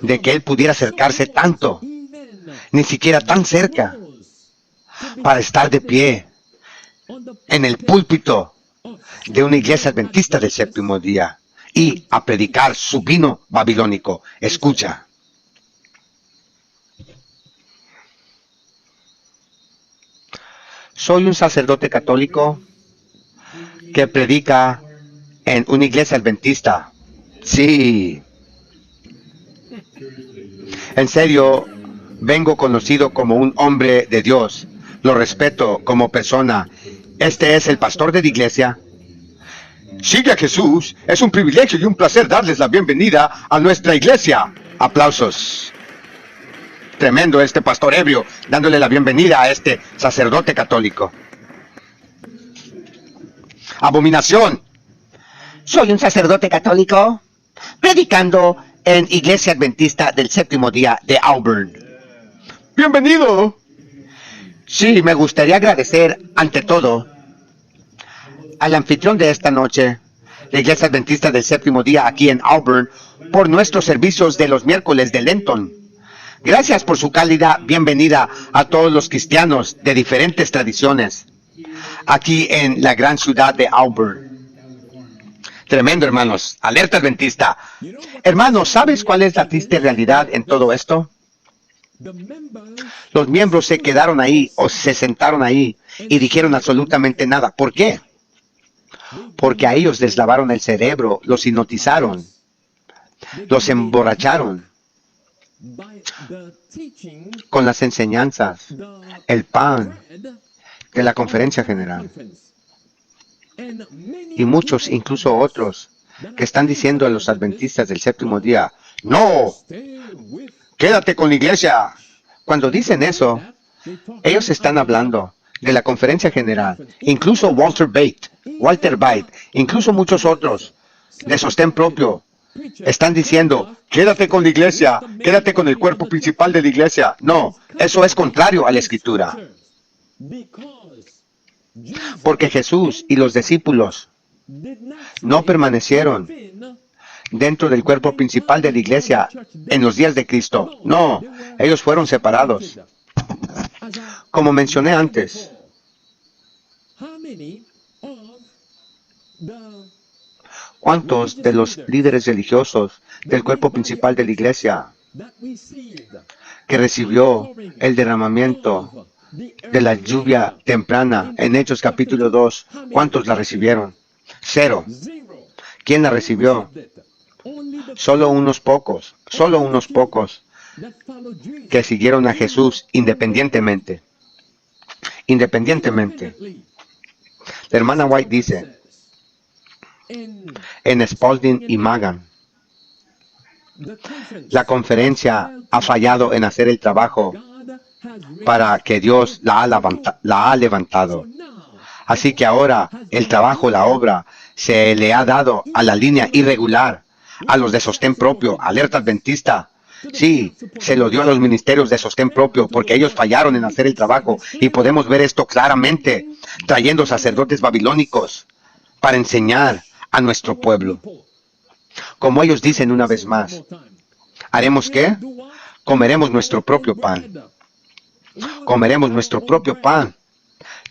de que él pudiera acercarse tanto, ni siquiera tan cerca, para estar de pie en el púlpito de una iglesia adventista del séptimo día y a predicar su vino babilónico. Escucha. Soy un sacerdote católico que predica en una iglesia adventista. Sí. En serio, vengo conocido como un hombre de Dios. Lo respeto como persona. Este es el pastor de la iglesia. Sigue a Jesús. Es un privilegio y un placer darles la bienvenida a nuestra iglesia. Aplausos. Tremendo este pastor ebrio, dándole la bienvenida a este sacerdote católico. Abominación. Soy un sacerdote católico predicando en Iglesia Adventista del Séptimo Día de Auburn. Bienvenido. Sí, me gustaría agradecer ante todo al anfitrión de esta noche, la Iglesia Adventista del Séptimo Día aquí en Auburn, por nuestros servicios de los miércoles de Lenton. Gracias por su cálida bienvenida a todos los cristianos de diferentes tradiciones aquí en la gran ciudad de Auburn. Tremendo, hermanos. Alerta adventista. Hermanos, ¿sabes cuál es la triste realidad en todo esto? Los miembros se quedaron ahí o se sentaron ahí y dijeron absolutamente nada. ¿Por qué? Porque a ellos les lavaron el cerebro, los hipnotizaron, los emborracharon con las enseñanzas, el pan de la conferencia general. Y muchos, incluso otros, que están diciendo a los adventistas del séptimo día, ¡no! ¡Quédate con la iglesia! Cuando dicen eso, ellos están hablando de la conferencia general. Incluso Walter Bate, incluso muchos otros de sostén propio, están diciendo, quédate con la iglesia, quédate con el cuerpo principal de la iglesia. No, eso es contrario a la escritura. Porque Jesús y los discípulos no permanecieron dentro del cuerpo principal de la iglesia en los días de Cristo. No, ellos fueron separados. Como mencioné antes, ¿cuántos de los líderes religiosos del cuerpo principal de la iglesia que recibió el derramamiento de la lluvia temprana en Hechos capítulo 2, cuántos la recibieron? 0. ¿Quién la recibió? Solo unos pocos que siguieron a Jesús independientemente. La hermana White dice, en Spalding y Magan, la conferencia ha fallado en hacer el trabajo para que Dios la ha levantado. Así que ahora el trabajo, la obra, se le ha dado a la línea irregular, a los de sostén propio, alerta adventista. Sí, se lo dio a los ministerios de sostén propio porque ellos fallaron en hacer el trabajo y podemos ver esto claramente, trayendo sacerdotes babilónicos para enseñar a nuestro pueblo. Como ellos dicen una vez más, ¿haremos qué? Comeremos nuestro propio pan. Comeremos nuestro propio pan.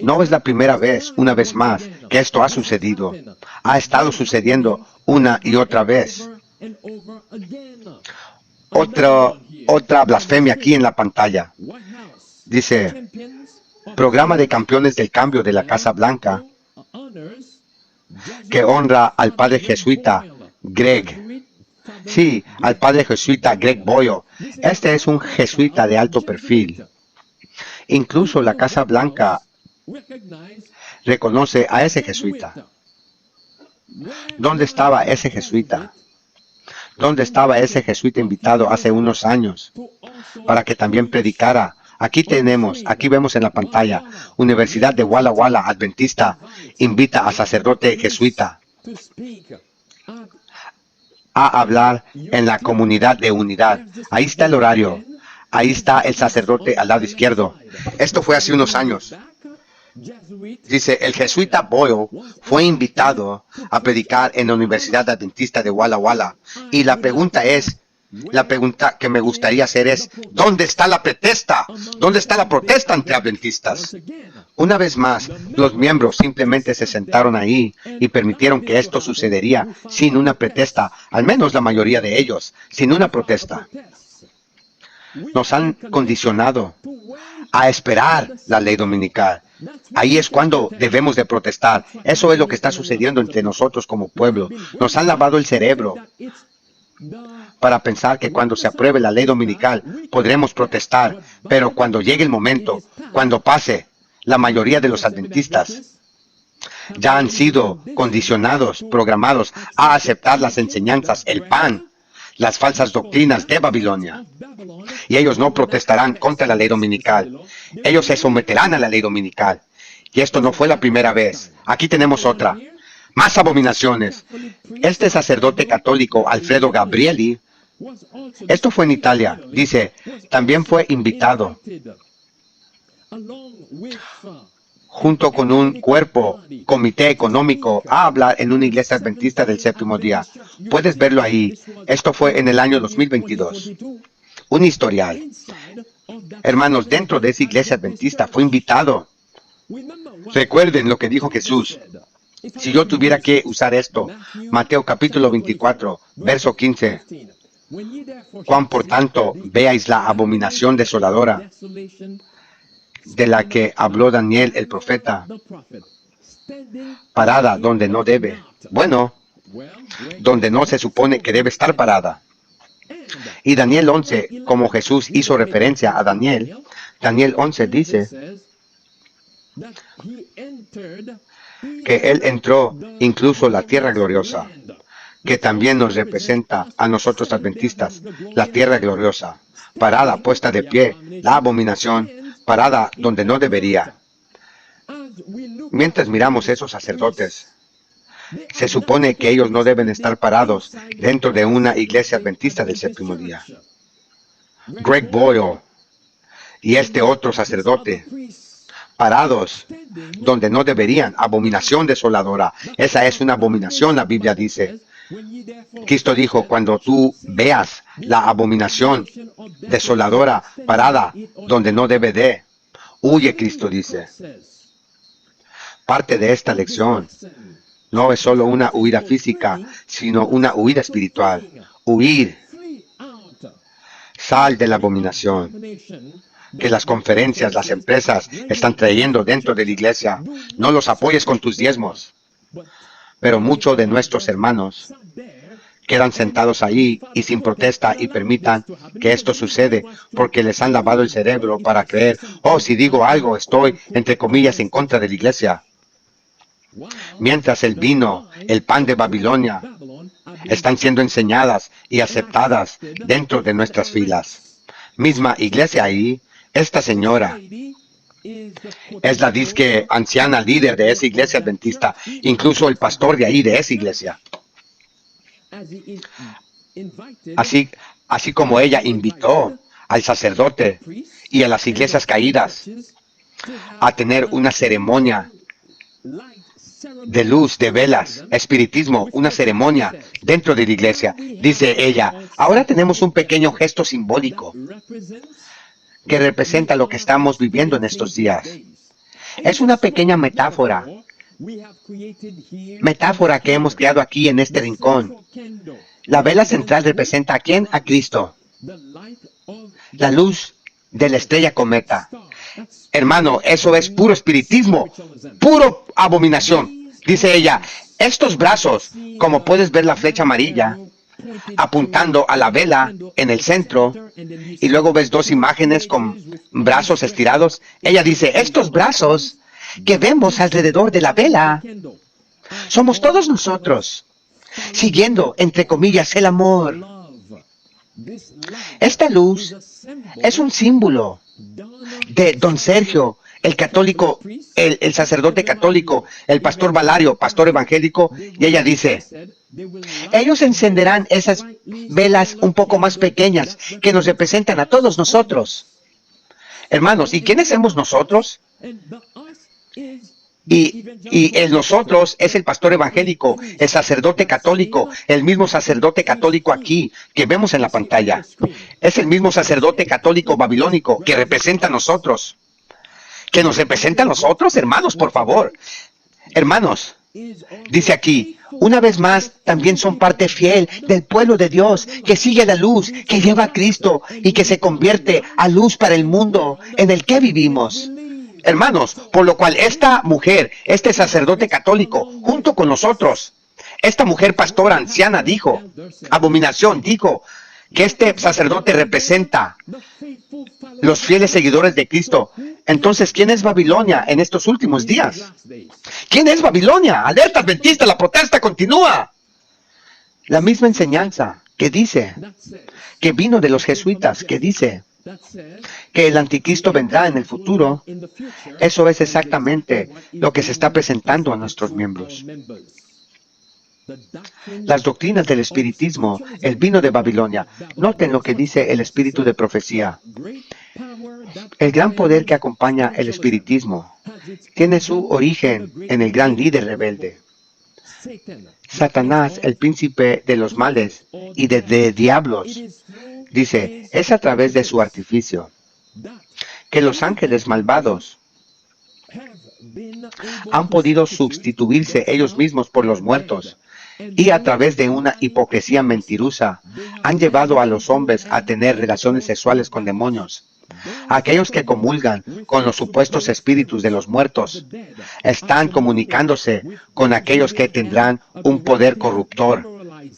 No es la primera vez, una vez más, que esto ha sucedido. Ha estado sucediendo una y otra vez. Otra blasfemia aquí en la pantalla. Dice, programa de campeones del cambio de la Casa Blanca, que honra al padre jesuita Greg. Sí, al padre jesuita Greg Boyle. Este es un jesuita de alto perfil. Incluso la Casa Blanca reconoce a ese jesuita. ¿Dónde estaba ese jesuita? ¿Dónde estaba ese jesuita invitado hace unos años para que también predicara? Aquí vemos en la pantalla, Universidad de Walla Walla Adventista invita a sacerdote jesuita a hablar en la comunidad de unidad. Ahí está el horario. Ahí está el sacerdote al lado izquierdo. Esto fue hace unos años. Dice, el jesuita Boyle fue invitado a predicar en la Universidad Adventista de Walla Walla. Y la pregunta es, La pregunta que me gustaría hacer es, ¿dónde está la protesta? ¿Dónde está la protesta entre adventistas? Una vez más, los miembros simplemente se sentaron ahí y permitieron que esto sucedería sin una protesta, al menos la mayoría de ellos, sin una protesta. Nos han condicionado a esperar la ley dominical. Ahí es cuando debemos de protestar. Eso es lo que está sucediendo entre nosotros como pueblo. Nos han lavado el cerebro para pensar que cuando se apruebe la ley dominical podremos protestar, pero cuando llegue el momento, cuando pase, la mayoría de los adventistas ya han sido condicionados, programados a aceptar las enseñanzas, el pan, las falsas doctrinas de Babilonia. Y ellos no protestarán contra la ley dominical. Ellos se someterán a la ley dominical. Y esto no fue la primera vez. Aquí tenemos otra. Más abominaciones. Este sacerdote católico, Alfredo Gabrieli, esto fue en Italia, dice, también fue invitado junto con un comité económico a hablar en una iglesia adventista del séptimo día. Puedes verlo ahí. Esto fue en el año 2022. Un historial. Hermanos, dentro de esa iglesia adventista fue invitado. Recuerden lo que dijo Jesús. Si yo tuviera que usar esto, Mateo capítulo 24, verso 15. Cuán por tanto veáis la abominación desoladora de la que habló Daniel el profeta, parada donde no debe. Bueno, donde no se supone que debe estar parada. Y Daniel 11, como Jesús hizo referencia a Daniel, Daniel 11 dice que Él entró incluso la tierra gloriosa, que también nos representa a nosotros adventistas, la tierra gloriosa, parada, puesta de pie, la abominación, parada donde no debería. Mientras miramos esos sacerdotes, se supone que ellos no deben estar parados dentro de una iglesia adventista del séptimo día. Greg Boyle y este otro sacerdote, parados donde no deberían, abominación desoladora. Esa es una abominación, la Biblia dice. Cristo dijo, cuando tú veas la abominación desoladora parada donde no debe de, huye, Cristo dice. Parte de esta lección no es solo una huida física, sino una huida espiritual. Huir. Sal de la abominación que las conferencias, las empresas están trayendo dentro de la iglesia. No los apoyes con tus diezmos. Pero muchos de nuestros hermanos quedan sentados ahí y sin protesta y permitan que esto sucede porque les han lavado el cerebro para creer, oh, si digo algo estoy, entre comillas, en contra de la iglesia. Mientras el vino, el pan de Babilonia, están siendo enseñadas y aceptadas dentro de nuestras filas. Misma iglesia ahí, esta señora es la disque anciana líder de esa iglesia adventista, incluso el pastor de ahí, de esa iglesia. Así como ella invitó al sacerdote y a las iglesias caídas a tener una ceremonia de luz, de velas, espiritismo, una ceremonia dentro de la iglesia. Dice ella, ahora tenemos un pequeño gesto simbólico que representa lo que estamos viviendo en estos días. Es una pequeña metáfora que hemos creado aquí en este rincón. La vela central representa ¿a quién? A Cristo. La luz de la estrella cometa. Hermano, eso es puro espiritismo, puro abominación. Dice ella, estos brazos, como puedes ver la flecha amarilla, apuntando a la vela en el centro, y luego ves dos imágenes con brazos estirados. Ella dice, estos brazos que vemos alrededor de la vela, somos todos nosotros, siguiendo, entre comillas, el amor. Esta luz es un símbolo de don Sergio, el católico, el sacerdote católico, el pastor Valario, pastor evangélico, y ella dice, ellos encenderán esas velas un poco más pequeñas que nos representan a todos nosotros. Hermanos, ¿y quiénes somos nosotros? Y el nosotros es el pastor evangélico, el sacerdote católico, el mismo sacerdote católico aquí que vemos en la pantalla. Es el mismo sacerdote católico babilónico que representa a nosotros. ¿Que nos representa a nosotros, hermanos, por favor? Hermanos, dice aquí, una vez más, también son parte fiel del pueblo de Dios, que sigue la luz, que lleva a Cristo y que se convierte a luz para el mundo en el que vivimos. Hermanos, por lo cual esta mujer, este sacerdote católico, junto con nosotros, esta mujer pastora anciana dijo, abominación, dijo, que este sacerdote representa los fieles seguidores de Cristo. Entonces, ¿quién es Babilonia en estos últimos días? ¿Quién es Babilonia? Alerta adventista, la protesta continúa. La misma enseñanza que dice que vino de los jesuitas, que dice que el anticristo vendrá en el futuro. Eso es exactamente lo que se está presentando a nuestros miembros. Las doctrinas del espiritismo, el vino de Babilonia. Noten lo que dice el espíritu de profecía. El gran poder que acompaña el espiritismo tiene su origen en el gran líder rebelde. Satanás, el príncipe de los males y de diablos, dice, es a través de su artificio que los ángeles malvados han podido sustituirse ellos mismos por los muertos y a través de una hipocresía mentirosa han llevado a los hombres a tener relaciones sexuales con demonios. Aquellos que comulgan con los supuestos espíritus de los muertos están comunicándose con aquellos que tendrán un poder corruptor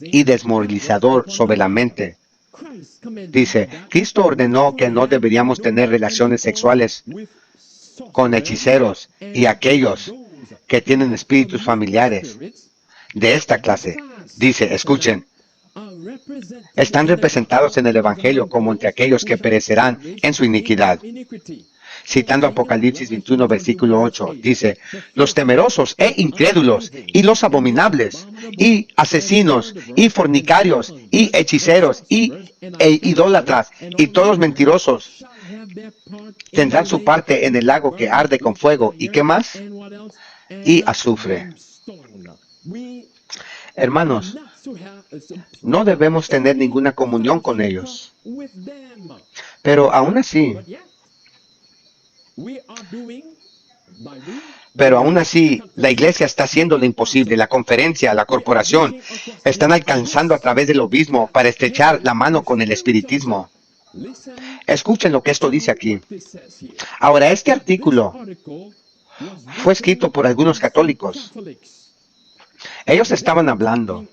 y desmoralizador sobre la mente. Dice, Cristo ordenó que no deberíamos tener relaciones sexuales con hechiceros y aquellos que tienen espíritus familiares de esta clase. Dice, escuchen, están representados en el Evangelio como entre aquellos que perecerán en su iniquidad. Citando Apocalipsis 21, versículo 8, dice, los temerosos e incrédulos, y los abominables, y asesinos, y fornicarios, y hechiceros, e idólatras, y todos mentirosos, tendrán su parte en el lago que arde con fuego, ¿y qué más? Y azufre. Hermanos, no debemos tener ninguna comunión con ellos. Pero aún así, la iglesia está haciendo lo imposible. La conferencia, la corporación, están alcanzando a través del obismo para estrechar la mano con el espiritismo. Escuchen lo que esto dice aquí. Ahora, este artículo fue escrito por algunos católicos. Ellos estaban hablando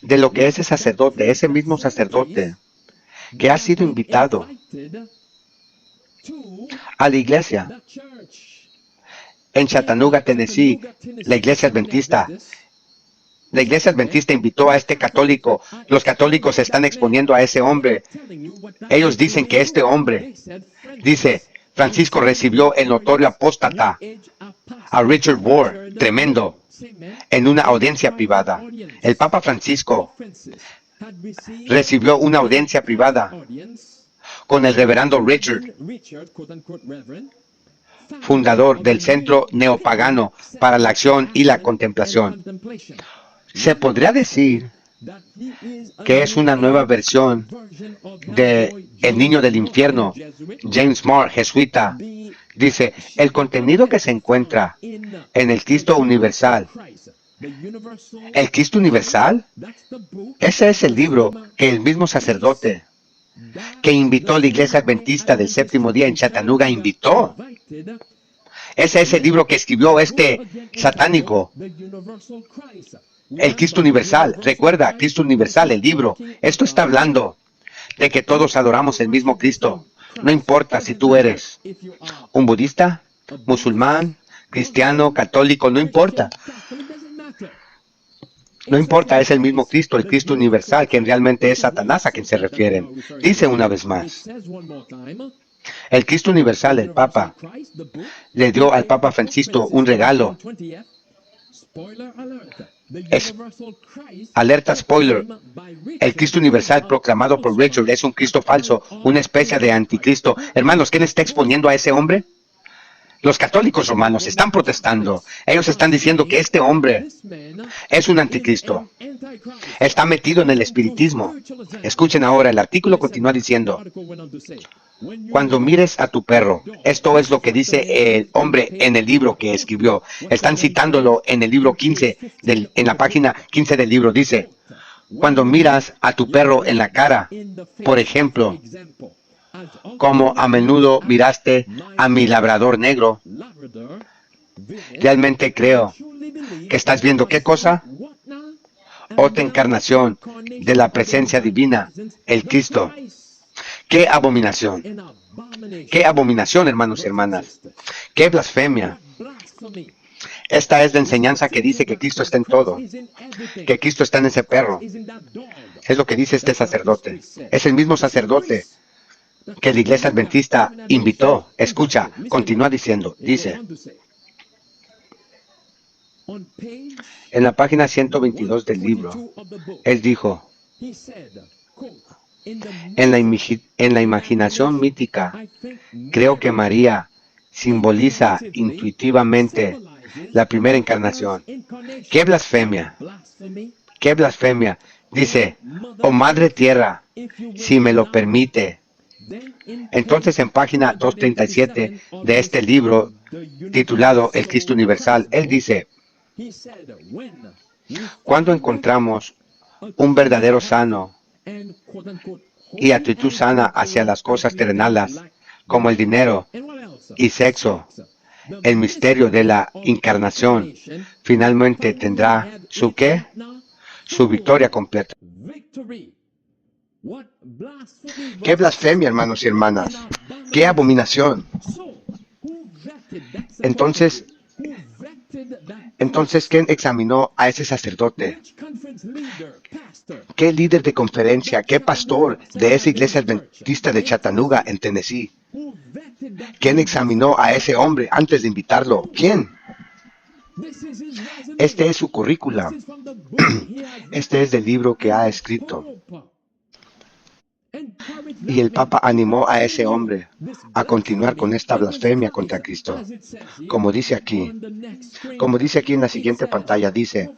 de lo que ese sacerdote, ese mismo sacerdote, que ha sido invitado a la iglesia en Chattanooga, Tennessee, la iglesia adventista. La iglesia adventista invitó a este católico. Los católicos se están exponiendo a ese hombre. Ellos dicen que este hombre, dice, Francisco recibió el notorio apóstata a Richard Rohr, tremendo, en una audiencia privada. El Papa Francisco recibió una audiencia privada con el reverendo Richard, fundador del Centro Neopagano para la Acción y la Contemplación. Se podría decir que es una nueva versión de El Niño del Infierno. James Moore, jesuita, dice, el contenido que se encuentra en el Cristo Universal. ¿El Cristo Universal? Ese es el libro que el mismo sacerdote que invitó a la iglesia adventista del séptimo día en Chattanooga invitó. Ese es el libro que escribió este satánico. El Cristo Universal. Recuerda, Cristo Universal, el libro. Esto está hablando de que todos adoramos el mismo Cristo. No importa si tú eres un budista, musulmán, cristiano, católico, no importa. No importa, es el mismo Cristo, el Cristo universal, quien realmente es Satanás a quien se refieren. Dice una vez más, el Cristo universal, el Papa, le dio al Papa Francisco un regalo. Es alerta spoiler. El Cristo universal proclamado por Richard es un Cristo falso, una especie de anticristo. Hermanos, ¿quién está exponiendo a ese hombre? Los católicos romanos están protestando. Ellos están diciendo que este hombre es un anticristo. Está metido en el espiritismo. Escuchen ahora, el artículo continúa diciendo, cuando mires a tu perro, esto es lo que dice el hombre en el libro que escribió. Están citándolo en el libro 15, en la página 15 del libro. Dice, cuando miras a tu perro en la cara, por ejemplo, como a menudo miraste a mi labrador negro, realmente creo que estás viendo ¿qué cosa? Otra encarnación de la presencia divina, el Cristo. ¡Qué abominación! ¡Qué abominación, hermanos y hermanas! ¡Qué blasfemia! Esta es la enseñanza que dice que Cristo está en todo, que Cristo está en ese perro. Es lo que dice este sacerdote. Es el mismo sacerdote que la iglesia adventista invitó. Escucha, continúa diciendo, dice, en la página 122 del libro, él dijo, en la imaginación mítica, creo que María simboliza intuitivamente la primera encarnación. ¡Qué blasfemia! ¡Qué blasfemia! Dice, oh Madre Tierra, si me lo permite. Entonces en página 237 de este libro, titulado El Cristo Universal, él dice, cuando encontramos un verdadero sano y actitud sana hacia las cosas terrenales, como el dinero y sexo, el misterio de la encarnación finalmente tendrá su ¿qué? Su victoria completa. ¡Qué blasfemia, hermanos y hermanas! ¡Qué abominación! Entonces, ¿quién examinó a ese sacerdote? ¿Qué líder de conferencia, qué pastor de esa iglesia adventista de Chattanooga, en Tennessee? ¿Quién examinó a ese hombre antes de invitarlo? ¿Quién? Este es su currícula. Este es del libro que ha escrito. Y el Papa animó a ese hombre a continuar con esta blasfemia contra Cristo. Como dice aquí en la siguiente pantalla, dice,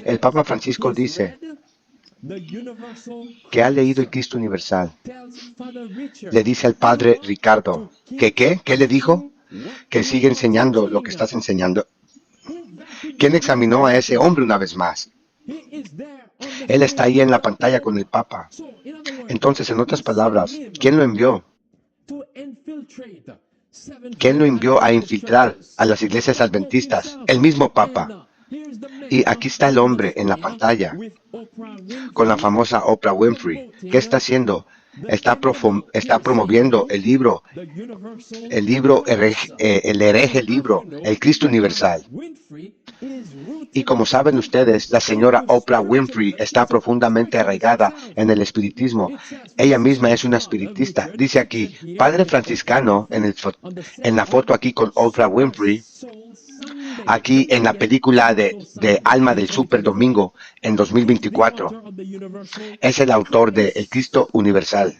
el Papa Francisco dice que ha leído el Cristo Universal. Le dice al Padre Ricardo, ¿que qué? ¿Qué le dijo? Que sigue enseñando lo que estás enseñando. ¿Quién examinó a ese hombre una vez más? Él está ahí en la pantalla con el Papa. Entonces, en otras palabras, ¿quién lo envió? ¿Quién lo envió a infiltrar a las iglesias adventistas? El mismo Papa. Y aquí está el hombre en la pantalla, con la famosa Oprah Winfrey. ¿Qué está haciendo? Está promoviendo el hereje libro, el Cristo Universal. Y como saben ustedes, la señora Oprah Winfrey está profundamente arraigada en el espiritismo. Ella misma es una espiritista. Dice aquí, padre franciscano, en la foto aquí con Oprah Winfrey, aquí en la película de Alma del Super Domingo en 2024. Es el autor de El Cristo Universal,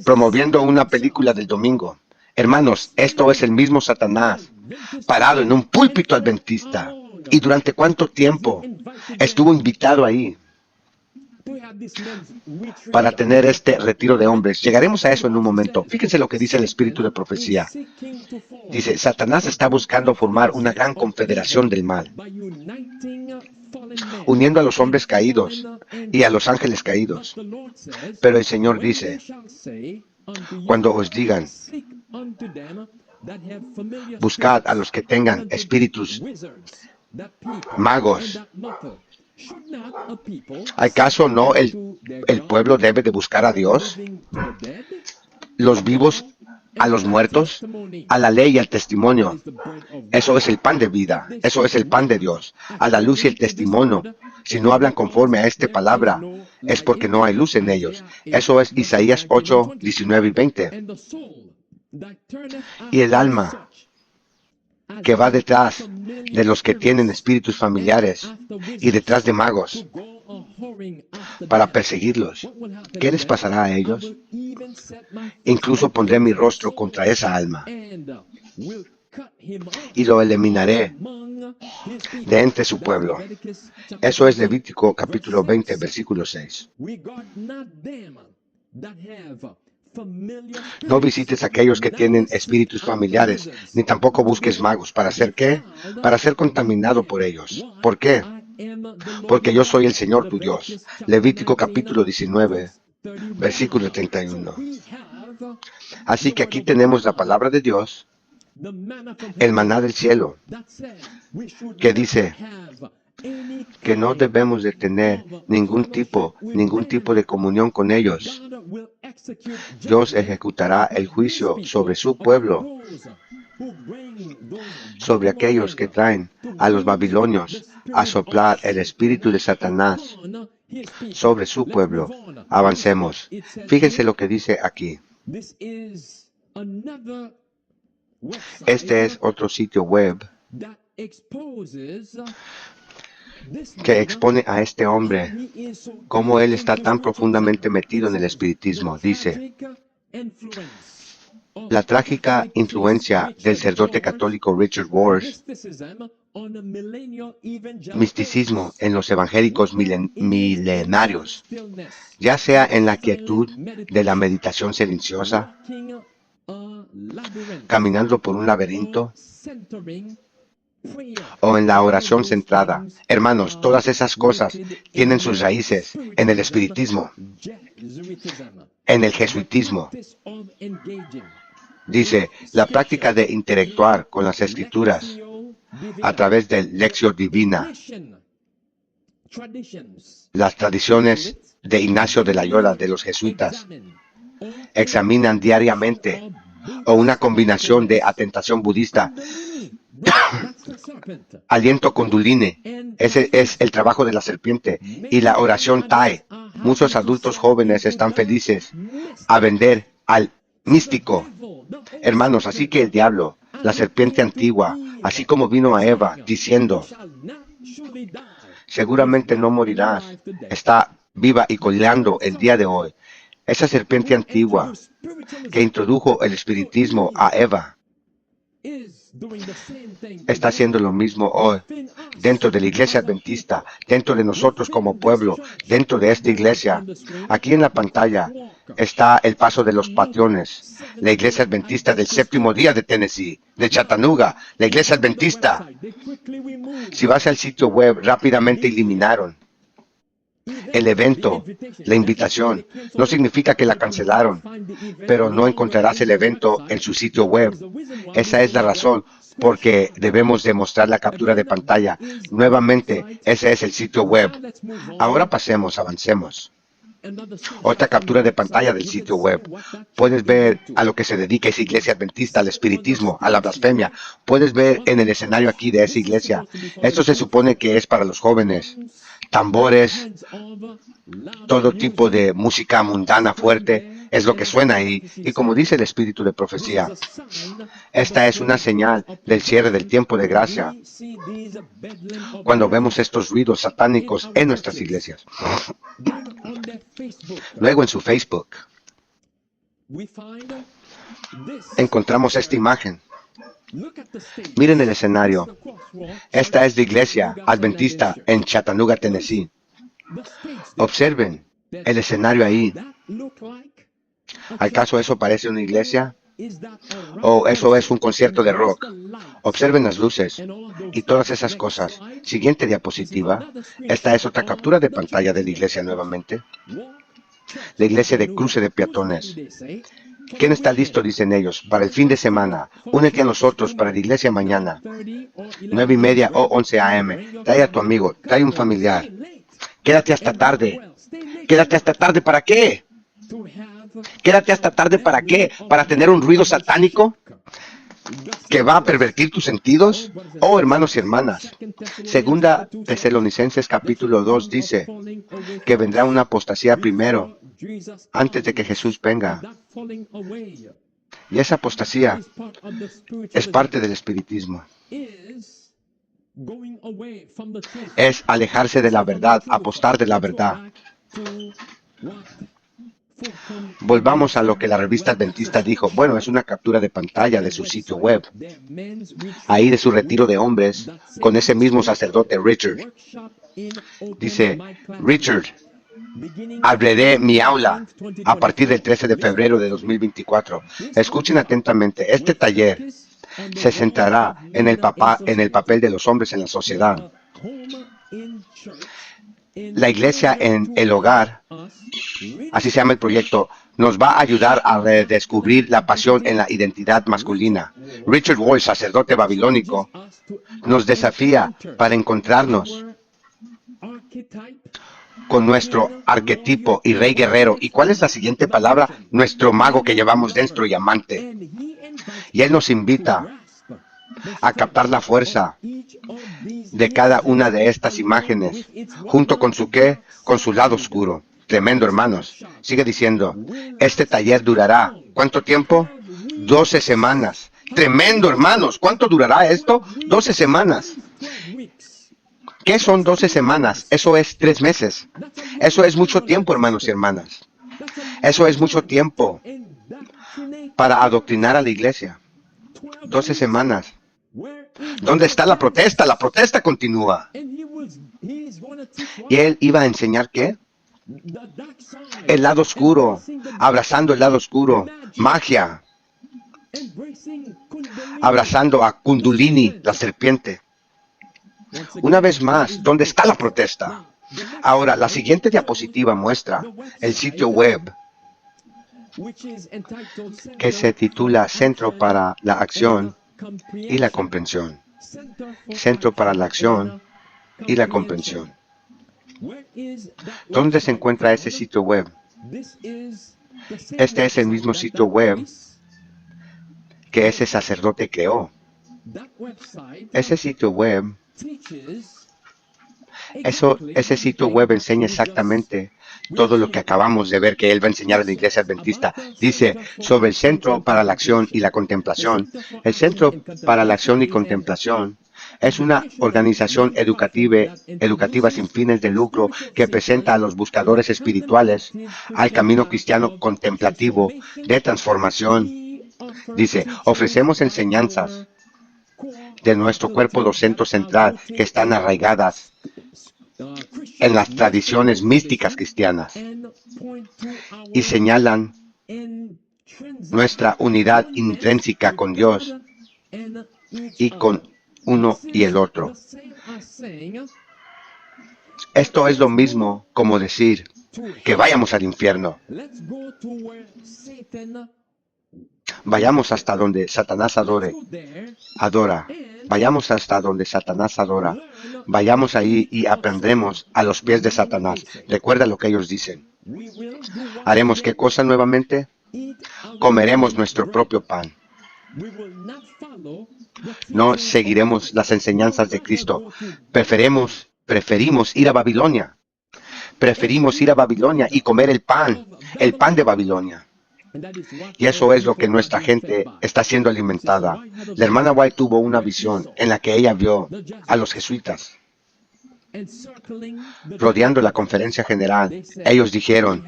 promoviendo una película del domingo. Hermanos, esto es el mismo Satanás, parado en un púlpito adventista. ¿Y durante cuánto tiempo estuvo invitado ahí para tener este retiro de hombres? Llegaremos a eso en un momento. Fíjense lo que dice el espíritu de profecía. Dice, Satanás está buscando formar una gran confederación del mal, uniendo a los hombres caídos y a los ángeles caídos. Pero el Señor dice, cuando os digan, buscad a los que tengan espíritus magos, ¿acaso no el pueblo debe de buscar a Dios? Los vivos a los muertos, a la ley y al testimonio. Eso es el pan de vida, eso es el pan de Dios, a la luz y el testimonio. Si no hablan conforme a esta palabra, es porque no hay luz en ellos. Eso es Isaías 8, 19 y 20. Y el alma que va detrás de los que tienen espíritus familiares y detrás de magos para perseguirlos, ¿qué les pasará a ellos? Incluso pondré mi rostro contra esa alma y lo eliminaré de entre su pueblo. Eso es Levítico capítulo 20, versículo 6. No visites a aquellos que tienen espíritus familiares, ni tampoco busques magos. ¿Para hacer qué? Para ser contaminado por ellos. ¿Por qué? Porque yo soy el Señor tu Dios. Levítico capítulo 19, versículo 31. Así que aquí tenemos la palabra de Dios, el maná del cielo, que dice que no debemos de tener ningún tipo de comunión con ellos. Dios ejecutará el juicio sobre su pueblo, sobre aquellos que traen a los babilonios a soplar el espíritu de Satanás sobre su pueblo. Avancemos. Fíjense lo que dice aquí. Este es otro sitio web que expone a este hombre cómo él está tan profundamente metido en el espiritismo. Dice, la trágica influencia del sacerdote católico Richard Rohr, misticismo en los evangélicos milenarios, ya sea en la quietud de la meditación silenciosa, caminando por un laberinto, o en la oración centrada. Hermanos, todas esas cosas tienen sus raíces en el espiritismo, en el jesuitismo. Dice, la práctica de interactuar con las escrituras a través del Lectio Divina, las tradiciones de Ignacio de Loyola de los jesuitas, examinan diariamente, o una combinación de atentación budista, aliento Kundalini, ese es el trabajo de la serpiente, y la oración Thai. Muchos adultos jóvenes están felices a vender al místico. Hermanos, así que el diablo, la serpiente antigua, así como vino a Eva diciendo, seguramente no morirás, está viva y coleando el día de hoy. Esa serpiente antigua que introdujo el espiritismo a Eva está haciendo lo mismo hoy dentro de la iglesia adventista, dentro de nosotros como pueblo, dentro de esta iglesia. Aquí en la pantalla está el paso de los patrones, la iglesia adventista del séptimo día de Tennessee, de Chattanooga, la iglesia adventista. Si vas al sitio web, rápidamente eliminaron el evento, la invitación. No significa que la cancelaron, pero no encontrarás el evento en su sitio web. Esa es la razón porque debemos demostrar la captura de pantalla. Nuevamente, ese es el sitio web. Ahora avancemos. Otra captura de pantalla del sitio web. Puedes ver a lo que se dedica esa iglesia adventista, al espiritismo, a la blasfemia. Puedes ver en el escenario aquí de esa iglesia. Esto se supone que es para los jóvenes. Tambores, todo tipo de música mundana fuerte, es lo que suena ahí. Y como dice el espíritu de profecía, esta es una señal del cierre del tiempo de gracia, cuando vemos estos ruidos satánicos en nuestras iglesias. Luego en su Facebook encontramos esta imagen. Miren el escenario. Esta es la iglesia adventista en Chattanooga, Tennessee. Observen el escenario ahí. ¿Acaso eso parece una iglesia? ¿O eso es un concierto de rock? Observen las luces y todas esas cosas. Siguiente diapositiva. Esta es otra captura de pantalla de la iglesia nuevamente. La iglesia de cruce de peatones. ¿Quién está listo, dicen ellos, para el fin de semana? Únete a nosotros para la iglesia mañana, 9:30 o 11 a.m. Trae a tu amigo, trae un familiar. Quédate hasta tarde. ¿Quédate hasta tarde para qué? ¿Quédate hasta tarde para qué? ¿Para tener un ruido satánico que va a pervertir tus sentidos? Oh, hermanos y hermanas, Segunda Tesalonicenses capítulo 2 dice que vendrá una apostasía primero, antes de que Jesús venga. Y esa apostasía es parte del espiritismo. Es alejarse de la verdad, apostar de la verdad. Volvamos a lo que la revista adventista dijo. Bueno, es una captura de pantalla de su sitio web. Ahí de su retiro de hombres, con ese mismo sacerdote Richard. Dice, Richard, abriré mi aula a partir del 13 de febrero de 2024. Escuchen atentamente. Este taller se centrará en el papel de los hombres en la sociedad. La iglesia en el hogar, así se llama el proyecto, nos va a ayudar a redescubrir la pasión en la identidad masculina. Richard Rohr, sacerdote babilónico, nos desafía para encontrarnos con nuestro arquetipo y rey guerrero. ¿Y cuál es la siguiente palabra? Nuestro mago que llevamos dentro y amante. Y él nos invita a captar la fuerza de cada una de estas imágenes, junto con su qué, con su lado oscuro. Tremendo, hermanos. Sigue diciendo, este taller durará, ¿cuánto tiempo? 12 semanas. Tremendo, hermanos. ¿Cuánto durará esto? 12 semanas. ¿Qué son 12 semanas? Eso es 3 meses. Eso es mucho tiempo, hermanos y hermanas. Eso es mucho tiempo para adoctrinar a la iglesia. 12 semanas. ¿Dónde está la protesta? La protesta continúa. ¿Y él iba a enseñar qué? El lado oscuro, abrazando el lado oscuro, magia, abrazando a Kundalini, la serpiente. Una vez más, ¿dónde está la protesta? Ahora, la siguiente diapositiva muestra el sitio web que se titula Centro para la Acción y la Comprensión. Centro para la Acción y la Comprensión. ¿Dónde se encuentra ese sitio web? Este es el mismo sitio web que ese sacerdote creó. Ese sitio web, ese sitio web enseña exactamente todo lo que acabamos de ver que él va a enseñar a la iglesia adventista. Dice sobre el Centro para la Acción y la Contemplación. El Centro para la Acción y Contemplación es una organización educativa sin fines de lucro que presenta a los buscadores espirituales al camino cristiano contemplativo de transformación. Dice, ofrecemos enseñanzas de nuestro cuerpo docente central que están arraigadas en las tradiciones místicas cristianas y señalan nuestra unidad intrínseca con Dios y con uno y el otro. Esto es lo mismo como decir que vayamos al infierno. Vayamos hasta donde Satanás adora. Vayamos hasta donde Satanás adora. Vayamos ahí y aprendremos a los pies de Satanás. Recuerda lo que ellos dicen. ¿Haremos qué cosa nuevamente? Comeremos nuestro propio pan. No seguiremos las enseñanzas de Cristo. Preferimos ir a Babilonia. Preferimos ir a Babilonia y comer el pan de Babilonia. Y eso es lo que nuestra gente está siendo alimentada. La hermana White tuvo una visión en la que ella vio a los jesuitas rodeando la conferencia general. Ellos dijeron,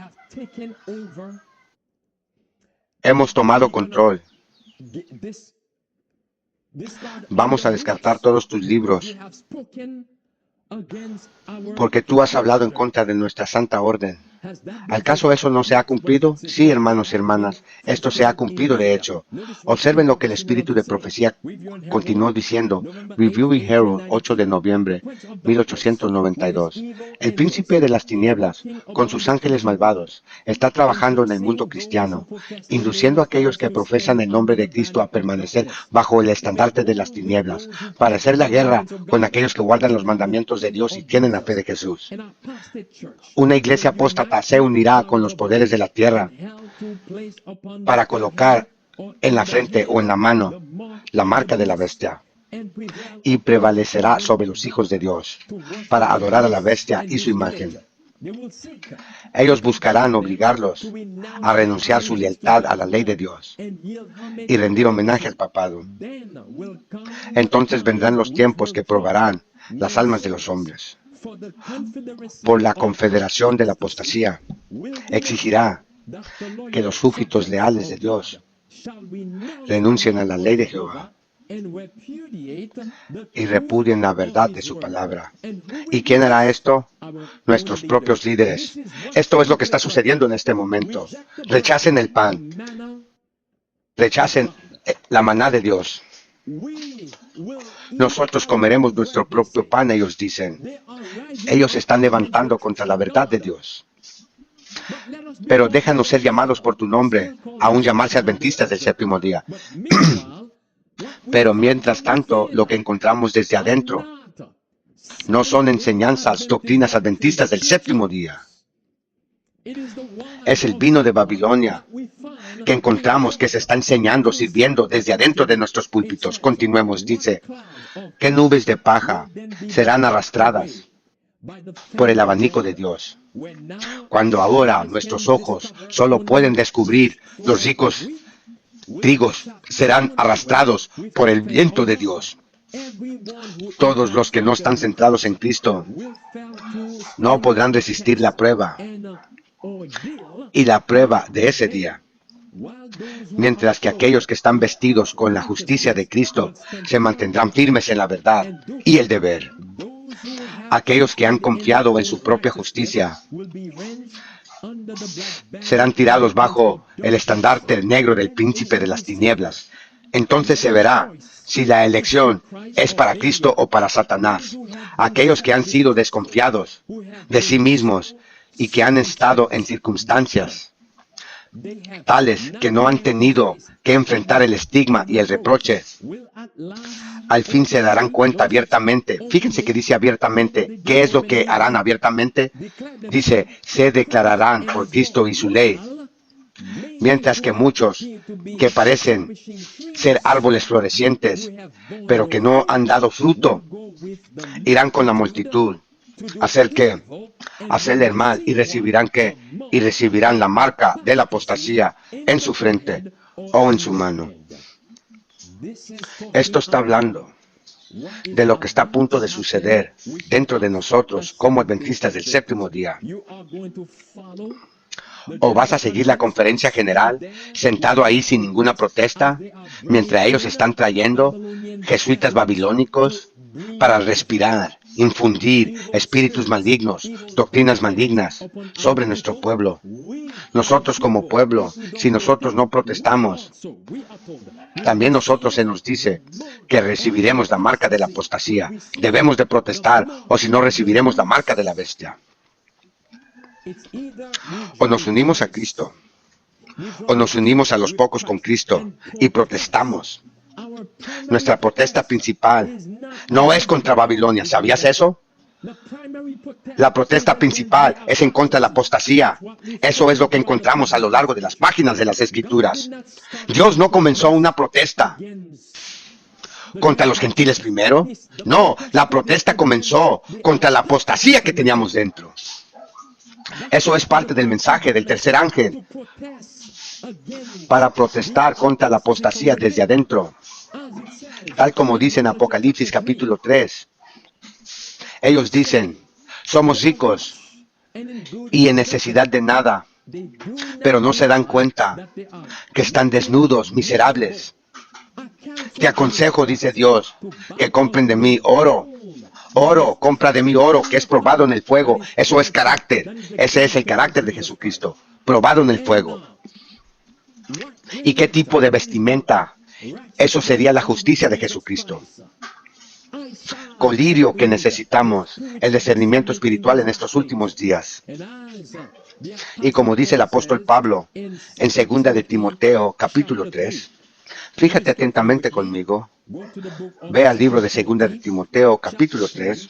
hemos tomado control. Vamos a descartar todos tus libros porque tú has hablado en contra de nuestra santa orden. ¿Acaso eso no se ha cumplido? Sí, hermanos y hermanas, esto se ha cumplido de hecho. Observen lo que el espíritu de profecía continuó diciendo. Review y Herald, 8 de noviembre, 1892. El príncipe de las tinieblas, con sus ángeles malvados, está trabajando en el mundo cristiano, induciendo a aquellos que profesan el nombre de Cristo a permanecer bajo el estandarte de las tinieblas, para hacer la guerra con aquellos que guardan los mandamientos de Dios y tienen la fe de Jesús. Una iglesia apóstata se unirá con los poderes de la tierra para colocar en la frente o en la mano la marca de la bestia y prevalecerá sobre los hijos de Dios para adorar a la bestia y su imagen. Ellos buscarán obligarlos a renunciar su lealtad a la ley de Dios y rendir homenaje al papado. Entonces vendrán los tiempos que probarán las almas de los hombres. Por la confederación de la apostasía exigirá que los súbditos leales de Dios renuncien a la ley de Jehová y repudien la verdad de su palabra. ¿Y quién hará esto? Nuestros propios líderes. Esto es lo que está sucediendo en este momento. Rechacen el pan. Rechacen la maná de Dios. Nosotros comeremos nuestro propio pan, ellos dicen. Ellos se están levantando contra la verdad de Dios. Pero déjanos ser llamados por tu nombre, aún llamarse adventistas del séptimo día. Pero mientras tanto, lo que encontramos desde adentro no son enseñanzas, doctrinas adventistas del séptimo día. Es el vino de Babilonia que encontramos que se está enseñando, sirviendo desde adentro de nuestros púlpitos. Continuemos, dice, ¿qué nubes de paja serán arrastradas por el abanico de Dios? Cuando ahora nuestros ojos solo pueden descubrir los ricos trigos, serán arrastrados por el viento de Dios. Todos los que no están centrados en Cristo no podrán resistir la prueba y la prueba de ese día. Mientras que aquellos que están vestidos con la justicia de Cristo se mantendrán firmes en la verdad y el deber. Aquellos que han confiado en su propia justicia serán tirados bajo el estandarte negro del príncipe de las tinieblas. Entonces se verá si la elección es para Cristo o para Satanás. Aquellos que han sido desconfiados de sí mismos y que han estado en circunstancias tales que no han tenido que enfrentar el estigma y el reproche, al fin se darán cuenta abiertamente. Fíjense que dice abiertamente. ¿Qué es lo que harán abiertamente? Dice, se declararán por Cristo y su ley. Mientras que muchos que parecen ser árboles florecientes, pero que no han dado fruto, irán con la multitud. ¿Hacer qué? Hacerle el mal y recibirán la marca de la apostasía en su frente o en su mano. Esto está hablando de lo que está a punto de suceder dentro de nosotros como adventistas del séptimo día. ¿O vas a seguir la conferencia general sentado ahí sin ninguna protesta mientras ellos están trayendo jesuitas babilónicos para respirar, infundir espíritus malignos, doctrinas malignas sobre nuestro pueblo? Nosotros como pueblo, si nosotros no protestamos, también nosotros se nos dice que recibiremos la marca de la apostasía. Debemos de protestar o si no recibiremos la marca de la bestia. O nos unimos a Cristo, o nos unimos a los pocos con Cristo y protestamos. Nuestra protesta principal no es contra Babilonia, ¿sabías eso? La protesta principal es en contra de la apostasía. Eso es lo que encontramos a lo largo de las páginas de las Escrituras. Dios no comenzó una protesta contra los gentiles primero. No, la protesta comenzó contra la apostasía que teníamos dentro. Eso es parte del mensaje del tercer ángel, para protestar contra la apostasía desde adentro. Tal como dice en Apocalipsis capítulo 3. Ellos dicen, somos ricos y en necesidad de nada, pero no se dan cuenta que están desnudos, miserables. Te aconsejo, dice Dios, que compren de mí oro. Oro, compra de mí oro que es probado en el fuego. Eso es carácter. Ese es el carácter de Jesucristo, probado en el fuego. ¿Y qué tipo de vestimenta? Eso sería la justicia de Jesucristo. Colirio que necesitamos, el discernimiento espiritual en estos últimos días. Y como dice el apóstol Pablo en 2 de Timoteo capítulo 3, fíjate atentamente conmigo. Ve al libro de 2 de Timoteo capítulo 3,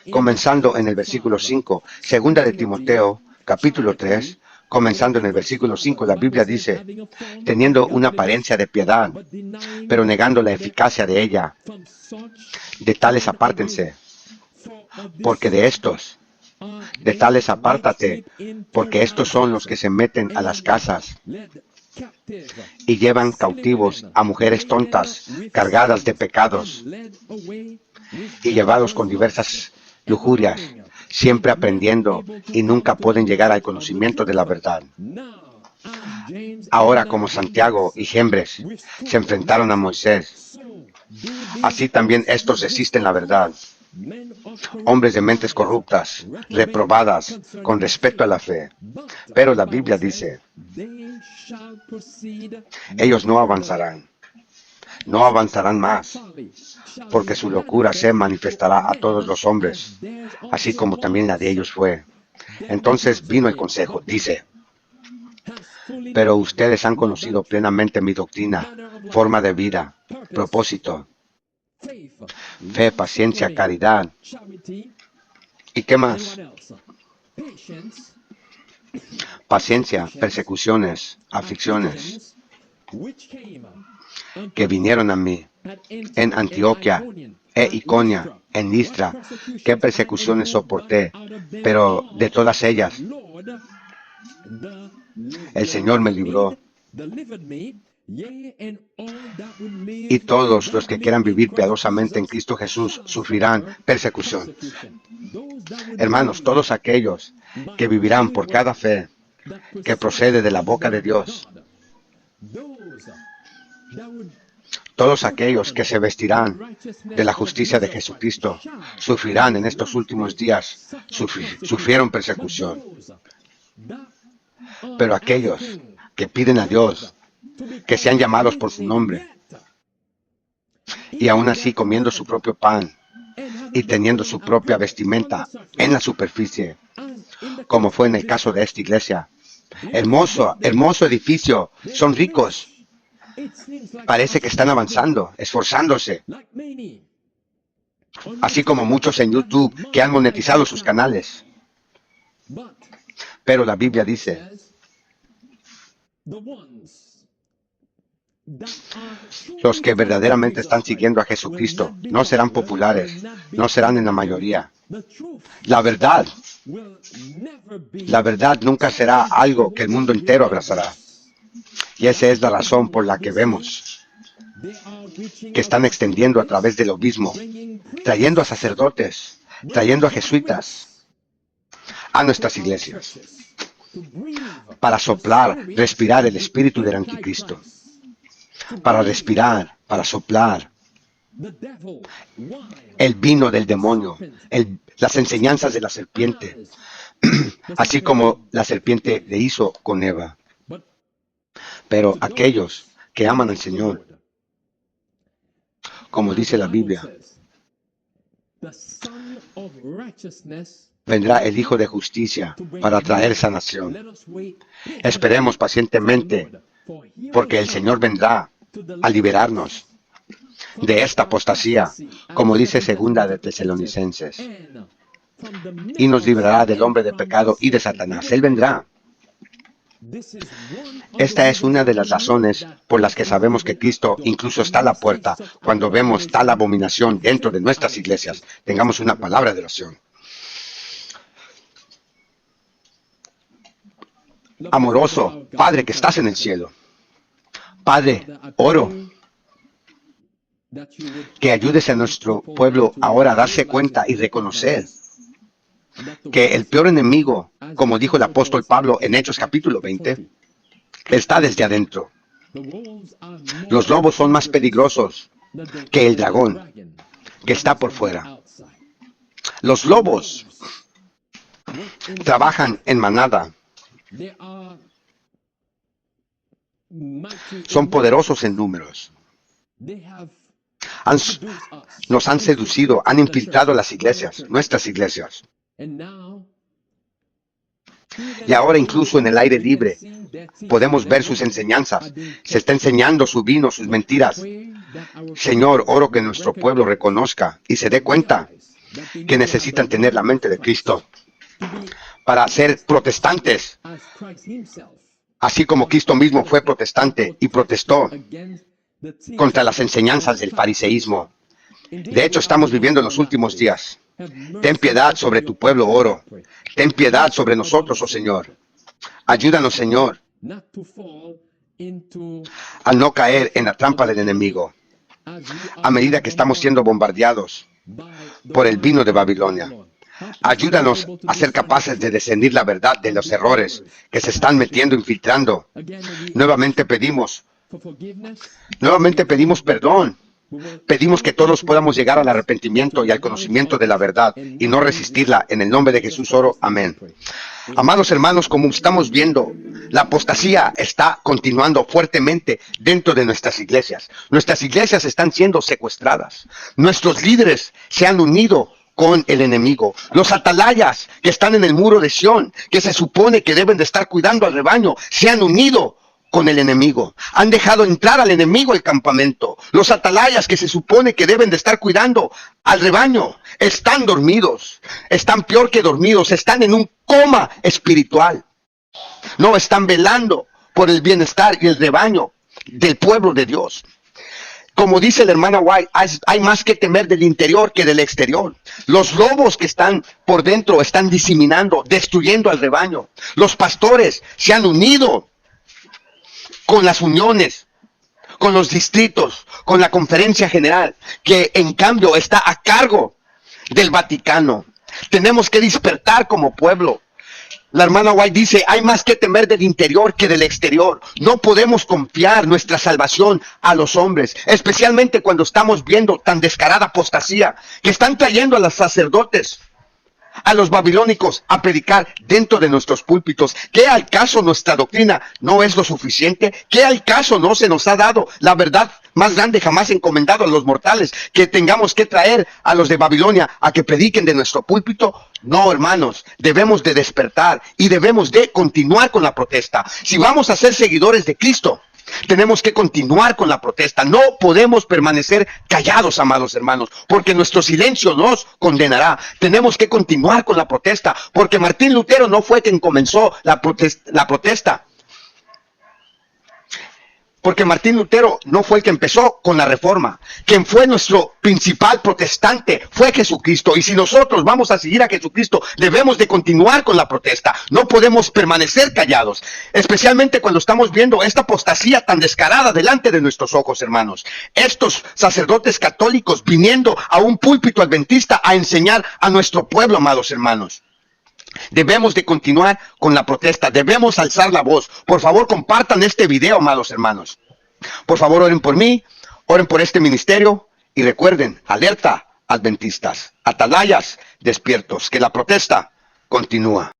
comenzando en el versículo 5. 2 de Timoteo capítulo 3, comenzando en el versículo 5, la Biblia dice, teniendo una apariencia de piedad, pero negando la eficacia de ella, de tales apártense, porque de tales apártate, porque estos son los que se meten a las casas y llevan cautivos a mujeres tontas, cargadas de pecados, y llevados con diversas lujurias, siempre aprendiendo y nunca pueden llegar al conocimiento de la verdad. Ahora, como Santiago y Jambres se enfrentaron a Moisés, así también estos resisten la verdad. Hombres de mentes corruptas, reprobadas con respecto a la fe. Pero la Biblia dice, ellos no avanzarán más, porque su locura se manifestará a todos los hombres, así como también la de ellos fue. Entonces vino el consejo, dice, pero ustedes han conocido plenamente mi doctrina, forma de vida, propósito, fe, paciencia, caridad. ¿Y qué más? Paciencia, persecuciones, aflicciones que vinieron a mí en Antioquia e Iconia, en Listra, qué persecuciones soporté, pero de todas ellas el Señor me libró. Y todos los que quieran vivir piadosamente en Cristo Jesús sufrirán persecución. Hermanos, todos aquellos que vivirán por cada fe que procede de la boca de Dios, todos aquellos que se vestirán de la justicia de Jesucristo, sufrirán en estos últimos días, sufrieron persecución. Pero aquellos que piden a Dios, que sean llamados por su nombre, y aún así comiendo su propio pan y teniendo su propia vestimenta en la superficie, como fue en el caso de esta iglesia. Hermoso edificio, son ricos. Parece que están avanzando, esforzándose. Así como muchos en YouTube que han monetizado sus canales. Pero la Biblia dice, los que verdaderamente están siguiendo a Jesucristo no serán populares, no serán en la mayoría. La verdad nunca será algo que el mundo entero abrazará. Y esa es la razón por la que vemos que están extendiendo a través del obismo, trayendo a sacerdotes, trayendo a jesuitas a nuestras iglesias, para soplar, respirar el espíritu del anticristo, para respirar, para soplar el vino del demonio, las enseñanzas de la serpiente, así como la serpiente le hizo con Eva. Pero aquellos que aman al Señor, como dice la Biblia, vendrá el Hijo de Justicia para traer sanación. Esperemos pacientemente, porque el Señor vendrá a liberarnos de esta apostasía, como dice segunda de Tesalonicenses, y nos librará del hombre de pecado y de Satanás. Él vendrá. Esta es una de las razones por las que sabemos que Cristo incluso está a la puerta cuando vemos tal abominación dentro de nuestras iglesias. Tengamos una palabra de oración. Amoroso Padre que estás en el cielo, Padre, oro que ayudes a nuestro pueblo ahora a darse cuenta y reconocer que el peor enemigo, como dijo el apóstol Pablo en Hechos capítulo 20, está desde adentro. Los lobos son más peligrosos que el dragón, que está por fuera. Los lobos trabajan en manada. Son poderosos en números. Nos han seducido, han infiltrado las iglesias, nuestras iglesias. Y ahora incluso en el aire libre podemos ver sus enseñanzas. Se está enseñando su vino, sus mentiras. Señor, oro que nuestro pueblo reconozca y se dé cuenta que necesitan tener la mente de Cristo para ser protestantes, así como Cristo mismo fue protestante y protestó contra las enseñanzas del fariseísmo. De hecho, estamos viviendo en los últimos días. Ten piedad sobre tu pueblo, oro. Ten piedad sobre nosotros, oh Señor. Ayúdanos, Señor, a no caer en la trampa del enemigo, a medida que estamos siendo bombardeados por el vino de Babilonia. Ayúdanos a ser capaces de discernir la verdad de los errores que se están metiendo, infiltrando. Nuevamente pedimos perdón. Pedimos que todos podamos llegar al arrepentimiento y al conocimiento de la verdad y no resistirla. En el nombre de Jesús oro. Amén. Amados hermanos, como estamos viendo, la apostasía está continuando fuertemente dentro de nuestras iglesias. Nuestras iglesias están siendo secuestradas. Nuestros líderes se han unido con el enemigo. Los atalayas que están en el muro de Sión, que se supone que deben de estar cuidando al rebaño, se han unido con el enemigo. Han dejado entrar al enemigo al campamento. Los atalayas que se supone que deben de estar cuidando al rebaño están dormidos. Están peor que dormidos. Están en un coma espiritual. No están velando por el bienestar y el rebaño del pueblo de Dios. Como dice la hermana White, hay más que temer del interior que del exterior. Los lobos que están por dentro están diseminando, destruyendo al rebaño. Los pastores se han unido con las uniones, con los distritos, con la conferencia general, que en cambio está a cargo del Vaticano. Tenemos que despertar como pueblo. La hermana White dice, hay más que temer del interior que del exterior. No podemos confiar nuestra salvación a los hombres, especialmente cuando estamos viendo tan descarada apostasía, que están trayendo a los sacerdotes, a los babilónicos, a predicar dentro de nuestros púlpitos. ¿Qué al caso nuestra doctrina no es lo suficiente? ¿Qué al caso no se nos ha dado la verdad más grande jamás encomendado a los mortales, que tengamos que traer a los de Babilonia a que prediquen de nuestro púlpito? No, hermanos, debemos de despertar y debemos de continuar con la protesta. Si vamos a ser seguidores de Cristo, tenemos que continuar con la protesta. No podemos permanecer callados, amados hermanos, porque nuestro silencio nos condenará. Tenemos que continuar con la protesta, porque Martín Lutero no fue quien comenzó la protesta. Porque Martín Lutero no fue el que empezó con la reforma. Quien fue nuestro principal protestante fue Jesucristo. Y si nosotros vamos a seguir a Jesucristo, debemos de continuar con la protesta. No podemos permanecer callados. Especialmente cuando estamos viendo esta apostasía tan descarada delante de nuestros ojos, hermanos. Estos sacerdotes católicos viniendo a un púlpito adventista a enseñar a nuestro pueblo, amados hermanos. Debemos de continuar con la protesta, debemos alzar la voz. Por favor, compartan este video, amados hermanos. Por favor, oren por mí, oren por este ministerio y recuerden, alerta, adventistas, atalayas, despiertos, que la protesta continúa.